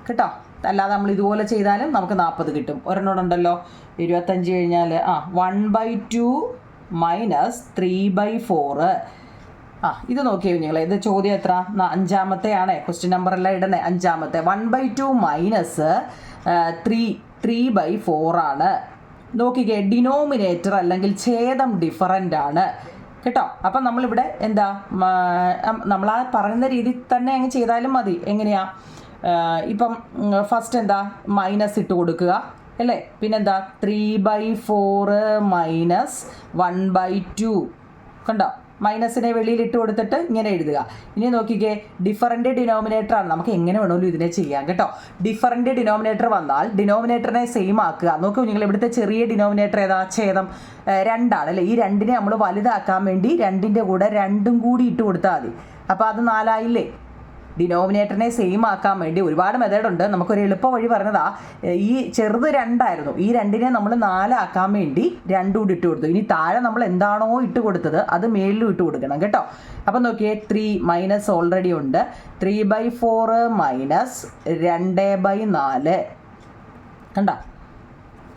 Speaker 1: കേട്ടോ. അല്ലാതെ നമ്മൾ ഇതുപോലെ ചെയ്താലും നമുക്ക് 40 കിട്ടും. ഒരെണ്ണോടുണ്ടല്ലോ 25 കഴിഞ്ഞാൽ 1/2 മൈനസ് 3/4. ഇത് നോക്കിയോ നിങ്ങൾ? ഇത് ചോദ്യം എത്ര? 5-ാമത്തെയാണേ. ക്വസ്റ്റ്യൻ നമ്പർ എല്ലാം ഇടണേ. 5-ാമത്തെ 1/2 മൈനസ് 3/4 ആണ്. നോക്കിക്കേ, ഡിനോമിനേറ്റർ അല്ലെങ്കിൽ ഛേദം ഡിഫറൻ്റ് ആണ് കേട്ടോ. അപ്പം നമ്മളിവിടെ എന്താ, നമ്മൾ ആ പറയുന്ന രീതി തന്നെ അങ്ങ് ചെയ്താലും മതി. എങ്ങനെയാ? ഇപ്പം ഫസ്റ്റ് എന്താ? മൈനസ് ഇട്ട് കൊടുക്കുക അല്ലേ? പിന്നെന്താ 3/4 മൈനസ് 1/2 കണ്ടോ? മൈനസിനെ വെളിയിലിട്ട് കൊടുത്തിട്ട് ഇങ്ങനെ എഴുതുക. ഇനി നോക്കിക്കേ, ഡിഫറൻറ്റ് ഡിനോമിനേറ്റർ ആണ്. നമുക്ക് എങ്ങനെ വേണമെങ്കിലും ഇതിനെ ചെയ്യാം കേട്ടോ. ഡിഫറൻറ്റ് ഡിനോമിനേറ്റർ വന്നാൽ ഡിനോമിനേറ്ററിനെ സെയിം ആക്കുക. നോക്കൂ നിങ്ങൾ, ഇവിടുത്തെ ചെറിയ ഡിനോമിനേറ്റർ ഏതാ? ഛേദം 2 അല്ലേ? ഈ 2നെ നമ്മൾ വലുതാക്കാൻ വേണ്ടി 2ൻ്റെ കൂടെ 2ഉം കൂടി ഇട്ട് കൊടുത്താൽ മതി. അപ്പോൾ അത് 4 ആയില്ലേ? ഡിനോമിനേറ്ററിനെ സെയിം ആക്കാൻ വേണ്ടി ഒരുപാട് മെത്തേഡുണ്ട്. നമുക്കൊരു എളുപ്പ വഴി പറഞ്ഞതാ. ഈ ചെറുത് 2 ആയിരുന്നു, ഈ 2നെ നമ്മൾ 4 ആക്കാൻ വേണ്ടി 2 കൂടി ഇട്ട് കൊടുത്തു. ഇനി താഴെ നമ്മൾ എന്താണോ ഇട്ട് കൊടുത്തത് അത് മേളിലും ഇട്ട് കൊടുക്കണം കേട്ടോ. അപ്പം നോക്കിയേ, 3 മൈനസ് ഓൾറെഡി ഉണ്ട്. 3/4 മൈനസ് 2/4 കണ്ട.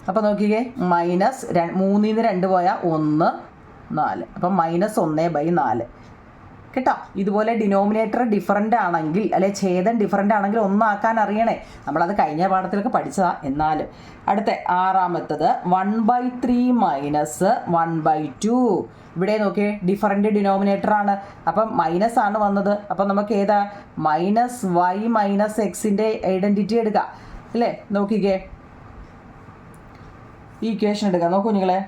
Speaker 1: അപ്പം നോക്കിക്കേ, മൈനസ് 3ൽ നിന്ന് 2 പോയാൽ 1 4, അപ്പം മൈനസ് 1/4 കേട്ടോ. ഇതുപോലെ ഡിനോമിനേറ്റർ ഡിഫറൻ്റ് ആണെങ്കിൽ, അല്ലെ ഛേദം ഡിഫറൻ്റ് ആണെങ്കിൽ ഒന്നാക്കാൻ അറിയണേ. നമ്മളത് കഴിഞ്ഞ പാഠത്തിലൊക്കെ പഠിച്ചതാ. എന്നാലും അടുത്ത 6ാമത്തത് 1/3 മൈനസ് 1/2. ഇവിടെ നോക്കിയേ, ഡിഫറൻ്റ് ഡിനോമിനേറ്റർ ആണ്, അപ്പം മൈനസ് ആണ് വന്നത്. അപ്പം നമുക്ക് ഏതാ? മൈനസ് വൈ മൈനസ് എക്സിൻ്റെ ഐഡൻറ്റിറ്റി എടുക്കുക അല്ലേ? നോക്കിക്കേ, ഈ ഇക്വേഷൻ എടുക്കുക. നോക്കൂ നിങ്ങളെ,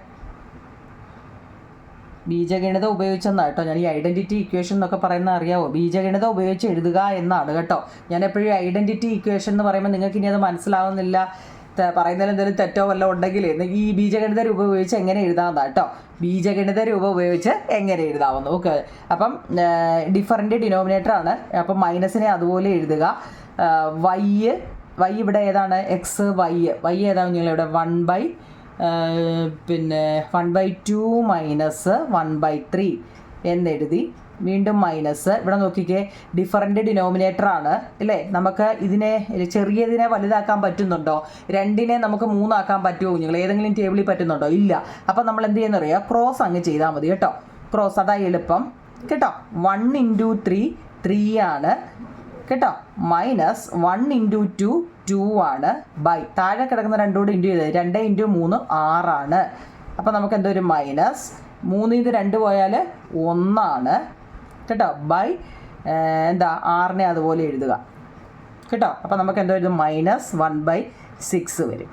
Speaker 1: ബീജഗണിതം ഉപയോഗിച്ചെന്നാണ് കേട്ടോ. ഞാൻ ഈ ഐഡൻറ്റിറ്റി ഇക്വേഷൻ എന്നൊക്കെ പറയുന്നത് അറിയാവോ? ബീജഗണിതം ഉപയോഗിച്ച് എഴുതുക എന്നാണ് കേട്ടോ. ഞാൻ എപ്പോഴും ഐഡൻറ്റിറ്റി ഇക്വേഷൻ എന്ന് പറയുമ്പോൾ നിങ്ങൾക്ക് ഇനി അത് മനസ്സിലാവുന്നില്ല, പറയുന്നതിൽ എന്തെങ്കിലും തെറ്റോ വല്ലതും ഉണ്ടെങ്കിൽ ഈ ബീജഗണിത രൂപം ഉപയോഗിച്ച് എങ്ങനെ എഴുതാമെന്നാണ് കേട്ടോ. ബീജഗണിത രൂപം ഉപയോഗിച്ച് എങ്ങനെ എഴുതാമെന്ന്. ഓക്കെ, അപ്പം ഡിഫറൻറ്റ് ഡിനോമിനേറ്റർ ആണ്. അപ്പം മൈനസിനെ അതുപോലെ എഴുതുക. വൈ ഇവിടെ ഏതാണ്? എക്സ്. വൈ ഏതാണ് നിങ്ങളിവിടെ? 1/2 മൈനസ് 1/3 എന്നെഴുതി. വീണ്ടും മൈനസ്. ഇവിടെ നോക്കിക്കേ, ഡിഫറൻറ്റ് ഡിനോമിനേറ്റർ ആണ് അല്ലേ? നമുക്ക് ഇതിനെ ചെറിയതിനെ വലുതാക്കാൻ പറ്റുന്നുണ്ടോ? 2നെ നമുക്ക് 3 ആക്കാൻ പറ്റുമോ? നിങ്ങൾ ഏതെങ്കിലും ടേബിളിൽ പറ്റുന്നുണ്ടോ? ഇല്ല. അപ്പം നമ്മൾ എന്ത് ചെയ്യുന്നറിയാം? ക്രോസ് അങ്ങ് ചെയ്താൽ മതി കേട്ടോ. ക്രോസ്, അതാ എളുപ്പം കേട്ടോ. 1 × 3 3 ആണ് കേട്ടോ. മൈനസ് 1 × 2 2 ആണ്. ബൈ താഴെ കിടക്കുന്ന 2 കൂടെ ഇൻറ്റു ചെയ്ത് 2 × 3 6 ആണ്. അപ്പോൾ നമുക്ക് എന്തൊരു മൈനസ് 3ൽ നിന്ന് 2 പോയാൽ 1 ആണ് കേട്ടോ. ബൈ എന്താ 6നെ അതുപോലെ എഴുതുക കേട്ടോ. അപ്പോൾ നമുക്ക് എന്തോ ഇത് മൈനസ് 1/6 വരും.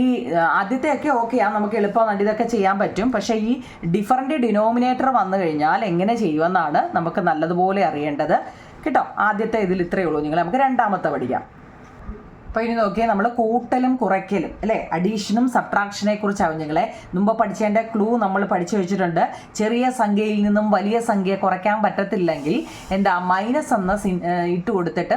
Speaker 1: ഈ ആദ്യത്തെയൊക്കെ ഓക്കെയാണ്, നമുക്ക് എളുപ്പമാണ്, ഇതൊക്കെ ചെയ്യാൻ പറ്റും. പക്ഷേ ഈ ഡിഫറൻറ്റ് ഡിനോമിനേറ്റർ വന്നു കഴിഞ്ഞാൽ എങ്ങനെ ചെയ്യുമെന്നാണ് നമുക്ക് നല്ലതുപോലെ അറിയേണ്ടത് കേട്ടോ. ആദ്യത്തെ ഇതിൽ ഇത്രയേ ഉള്ളൂ. നമുക്ക് 2ാമത്തെ പഠിക്കാം. അപ്പോൾ ഇനി നോക്കിയാൽ നമ്മൾ കൂട്ടലും കുറയ്ക്കലും അല്ലേ, അഡീഷനും സബ്ട്രാക്ഷനെ കുറിച്ചാവും. ഞങ്ങളെ മുമ്പ് പഠിച്ചതിൻ്റെ ക്ലൂ നമ്മൾ പഠിച്ചു വെച്ചിട്ടുണ്ട്. ചെറിയ സംഖ്യയിൽ നിന്നും വലിയ സംഖ്യ കുറയ്ക്കാൻ പറ്റത്തില്ലെങ്കിൽ എന്താ, മൈനസ് എന്ന് ഇട്ട് കൊടുത്തിട്ട്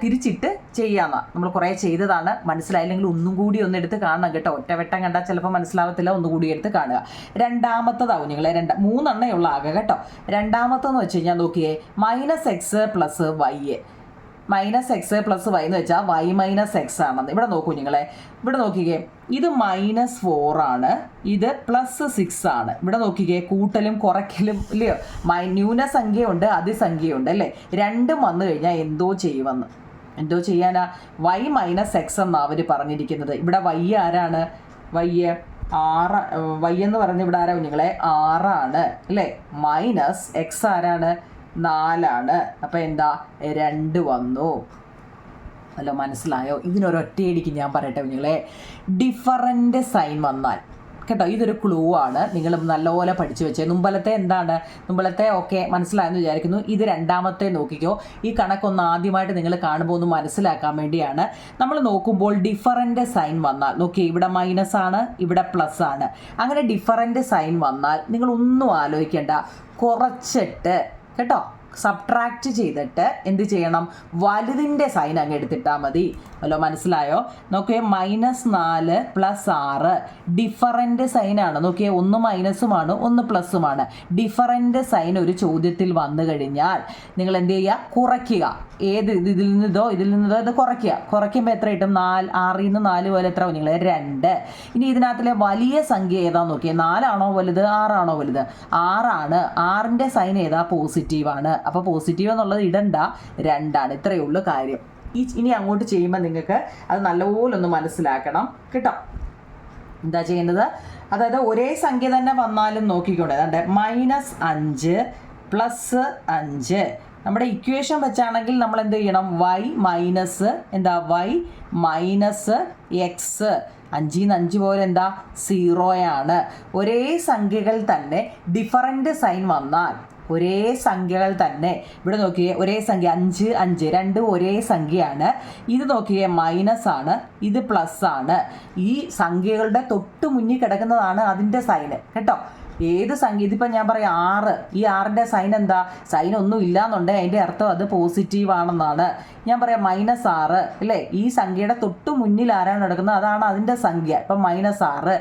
Speaker 1: തിരിച്ചിട്ട് ചെയ്യാമെന്നാണ്. നമ്മൾ കുറേ ചെയ്തതാണ്. മനസ്സിലായില്ലെങ്കിൽ ഒന്നും കൂടി എടുത്ത് കാണണം കേട്ടോ. ഒറ്റവട്ടം കണ്ടാൽ ചിലപ്പോൾ മനസ്സിലാവത്തില്ല, ഒന്നുകൂടി എടുത്ത് കാണുക. 2ാമത്തതാവും നിങ്ങളെ 3 ഉള്ള ആകെ കേട്ടോ. 2ാമത്തെന്ന് വെച്ച് കഴിഞ്ഞാൽ നോക്കിയേ, -x + y. -x + y എന്ന് വെച്ചാൽ y - x ആണെന്ന്. ഇവിടെ നോക്കൂ നിങ്ങളെ, ഇവിടെ നോക്കിക്കേ, ഇത് -4 ആണ്, ഇത് +6 ആണ്. ഇവിടെ നോക്കിക്കേ, കൂട്ടലും കുറയ്ക്കലും ഇല്ലയോ? ന്യൂനസംഖ്യയുണ്ട്, അതിസംഖ്യയുണ്ട് അല്ലേ? രണ്ടും വന്നു കഴിഞ്ഞാൽ എന്തോ ചെയ്യാനാ? y - x എന്നാണ് അവർ പറഞ്ഞിരിക്കുന്നത്. ഇവിടെ y ആരാണ്? y 6. y എന്ന് പറഞ്ഞ് ഇവിടെ ആരാ നിങ്ങളെ? 6 ആണ് അല്ലേ? -x ആരാണ്? 4 ആണ്. അപ്പം എന്താ? 2 വന്നു. അല്ല, മനസ്സിലായോ? ഇതിനൊരൊറ്റയടിക്ക് ഞാൻ പറയട്ടെ നിങ്ങളെ, ഡിഫറൻറ്റ് സൈൻ വന്നാൽ കേട്ടോ, ഇതൊരു ക്ലൂ ആണ്. നിങ്ങൾ നല്ലപോലെ പഠിച്ചു വെച്ചേ. മുമ്പലത്തെ ഓക്കെ മനസ്സിലായെന്ന് വിചാരിക്കുന്നു. ഇത് 2ാമത്തെ നോക്കിക്കോ. ഈ കണക്കൊന്ന് ആദ്യമായിട്ട് നിങ്ങൾ കാണുമ്പോൾ ഒന്ന് മനസ്സിലാക്കാൻ വേണ്ടിയാണ്. നമ്മൾ നോക്കുമ്പോൾ ഡിഫറൻറ്റ് സൈൻ വന്നാൽ നോക്കിയേ, ഇവിടെ മൈനസ് ആണ്, ഇവിടെ പ്ലസ് ആണ്. അങ്ങനെ ഡിഫറൻറ്റ് സൈൻ വന്നാൽ നിങ്ങളൊന്നും ആലോചിക്കേണ്ട, കുറച്ചിട്ട് കേട്ടോ, സബ്ട്രാക്റ്റ് ചെയ്തിട്ട് എന്ത് ചെയ്യണം? വലുതിൻ്റെ സൈൻ അങ്ങ് എടുത്തിട്ടാൽ മതി. അല്ലോ, മനസ്സിലായോ? നോക്കിയേ, -4 + 6 ഡിഫറൻറ്റ് സൈനാണ്. നോക്കിയേ, ഒന്ന് മൈനസുമാണ്, ഒന്ന് പ്ലസുമാണ്. ഡിഫറൻറ്റ് സൈൻ ഒരു ചോദ്യത്തിൽ വന്നു കഴിഞ്ഞാൽ നിങ്ങൾ എന്ത് ചെയ്യുക? കുറയ്ക്കുക. ഇതിൽ നിന്നോ ഇത് കുറയ്ക്കുക. കുറയ്ക്കുമ്പോൾ എത്ര കിട്ടും? 6ൽ നിന്ന് 4 പോലെ എത്ര? നിങ്ങൾ 2. ഇനി ഇതിനകത്തിലെ വലിയ സംഖ്യ ഏതാ നോക്കിയേ? 4 ആണോ വലുത്, 6 ആണോ വലുത്? 6 ആണ്. 6ൻ്റെ സൈൻ ഏതാ? പോസിറ്റീവാണ്. അപ്പോൾ പോസിറ്റീവ് എന്നുള്ളത് ഇടണ്ട, 2 ആണ്. ഇത്രയേ ഉള്ളൂ കാര്യം. ഇനി അങ്ങോട്ട് ചെയ്യുമ്പോൾ നിങ്ങൾക്ക് അത് നല്ലപോലെ ഒന്ന് മനസ്സിലാക്കണം കേട്ടോ. എന്താ ചെയ്യുന്നത്? അതായത് ഒരേ സംഖ്യ തന്നെ വന്നാലും നോക്കിക്കൊണ്ട്, അതാണ്ട് -5 + 5 നമ്മുടെ ഇക്വേഷൻ വെച്ചാണെങ്കിൽ നമ്മൾ എന്ത് ചെയ്യണം, y മൈനസ് എന്താ y മൈനസ് എക്സ് 5 പോലെ എന്താ 0 ആണ്. ഒരേ സംഖ്യകൾ തന്നെ ഡിഫറൻറ്റ് സൈൻ വന്നാൽ, ഒരേ സംഖ്യകൾ തന്നെ ഇവിടെ നോക്കിയേ, ഒരേ സംഖ്യ 5 5 രണ്ടും ഒരേ സംഖ്യയാണ്. ഇത് നോക്കിയേ മൈനസ് ആണ്, ഇത് പ്ലസ് ആണ്. ഈ സംഖ്യകളുടെ തൊട്ട് മുന്നിൽ കിടക്കുന്നതാണ് അതിൻ്റെ സൈന് കേട്ടോ. ഏത് സംഖ്യ, ഇതിപ്പോൾ ഞാൻ പറയാം 6, ഈ 6ൻ്റെ സൈൻ എന്താ, സൈൻ ഒന്നും ഇല്ലാന്നുണ്ടെങ്കിൽ അതിൻ്റെ അർത്ഥം അത് പോസിറ്റീവ് ആണെന്നാണ്. ഞാൻ പറയാം -6 അല്ലേ, ഈ സംഖ്യയുടെ തൊട്ട് മുന്നിൽ ആരാണ് നടക്കുന്നത് അതാണ് അതിൻ്റെ സംഖ്യ. ഇപ്പം -6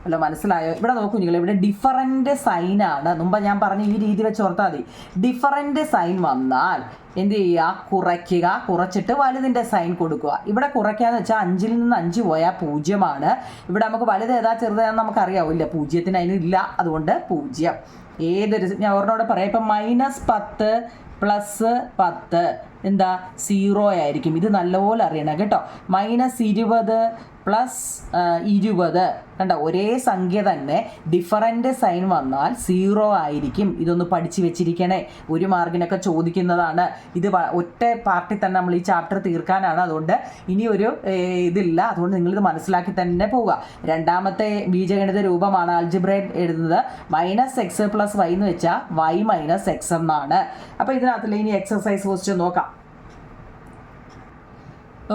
Speaker 1: അല്ല, മനസ്സിലായോ? ഇവിടെ നോക്കൂ നിങ്ങൾ, ഇവിടെ ഡിഫറൻറ്റ് സൈനാണ്. മുമ്പ് ഞാൻ പറഞ്ഞ ഈ രീതി വെച്ച് ഓർത്താൽ മതി. ഡിഫറൻറ്റ് സൈൻ വന്നാൽ എന്ത് ചെയ്യുക, കുറയ്ക്കുക, കുറച്ചിട്ട് വലുതിൻ്റെ സൈൻ കൊടുക്കുക. ഇവിടെ കുറയ്ക്കാന്ന് വെച്ചാൽ 5ൽ നിന്ന് 5 പോയാൽ 0 ഇവിടെ നമുക്ക് വലുത് ഏതാ ചെറുതാന്ന് നമുക്കറിയാവില്ല, 0 അതിനില്ല, അതുകൊണ്ട് 0. ഏതൊരു, ഞാൻ ഒരെണ്ണോടെ പറയാം, ഇപ്പം -10 + 10 എന്താ 0 ആയിരിക്കും. ഇത് നല്ലപോലെ അറിയണം കേട്ടോ. -20 + 20 കണ്ടോ, ഒരേ സംഖ്യ തന്നെ ഡിഫറൻറ്റ് സൈൻ വന്നാൽ 0 ആയിരിക്കും. ഇതൊന്ന് പഠിച്ചു വെച്ചിരിക്കണേ, 1 മാർക്കിനൊക്കെ ചോദിക്കുന്നതാണ്. ഇത് ഒറ്റ പാർട്ടിൽ തന്നെ നമ്മൾ ഈ ചാപ്റ്റർ തീർക്കാനാണ്, അതുകൊണ്ട് ഇനി ഒരു ഇതില്ല, അതുകൊണ്ട് നിങ്ങളിത് മനസ്സിലാക്കി തന്നെ പോവുക. രണ്ടാമത്തെ ബീജഗണിത രൂപമാണ് ആൽജിബ്ര എഴുതുന്നത്. -x + y എന്ന് വെച്ചാൽ y - x എന്നാണ്. അപ്പോൾ ഇതിനകത്തുള്ള ഇനി എക്സസൈസ് ക്വസ്റ്റ്യൻ നോക്കാം.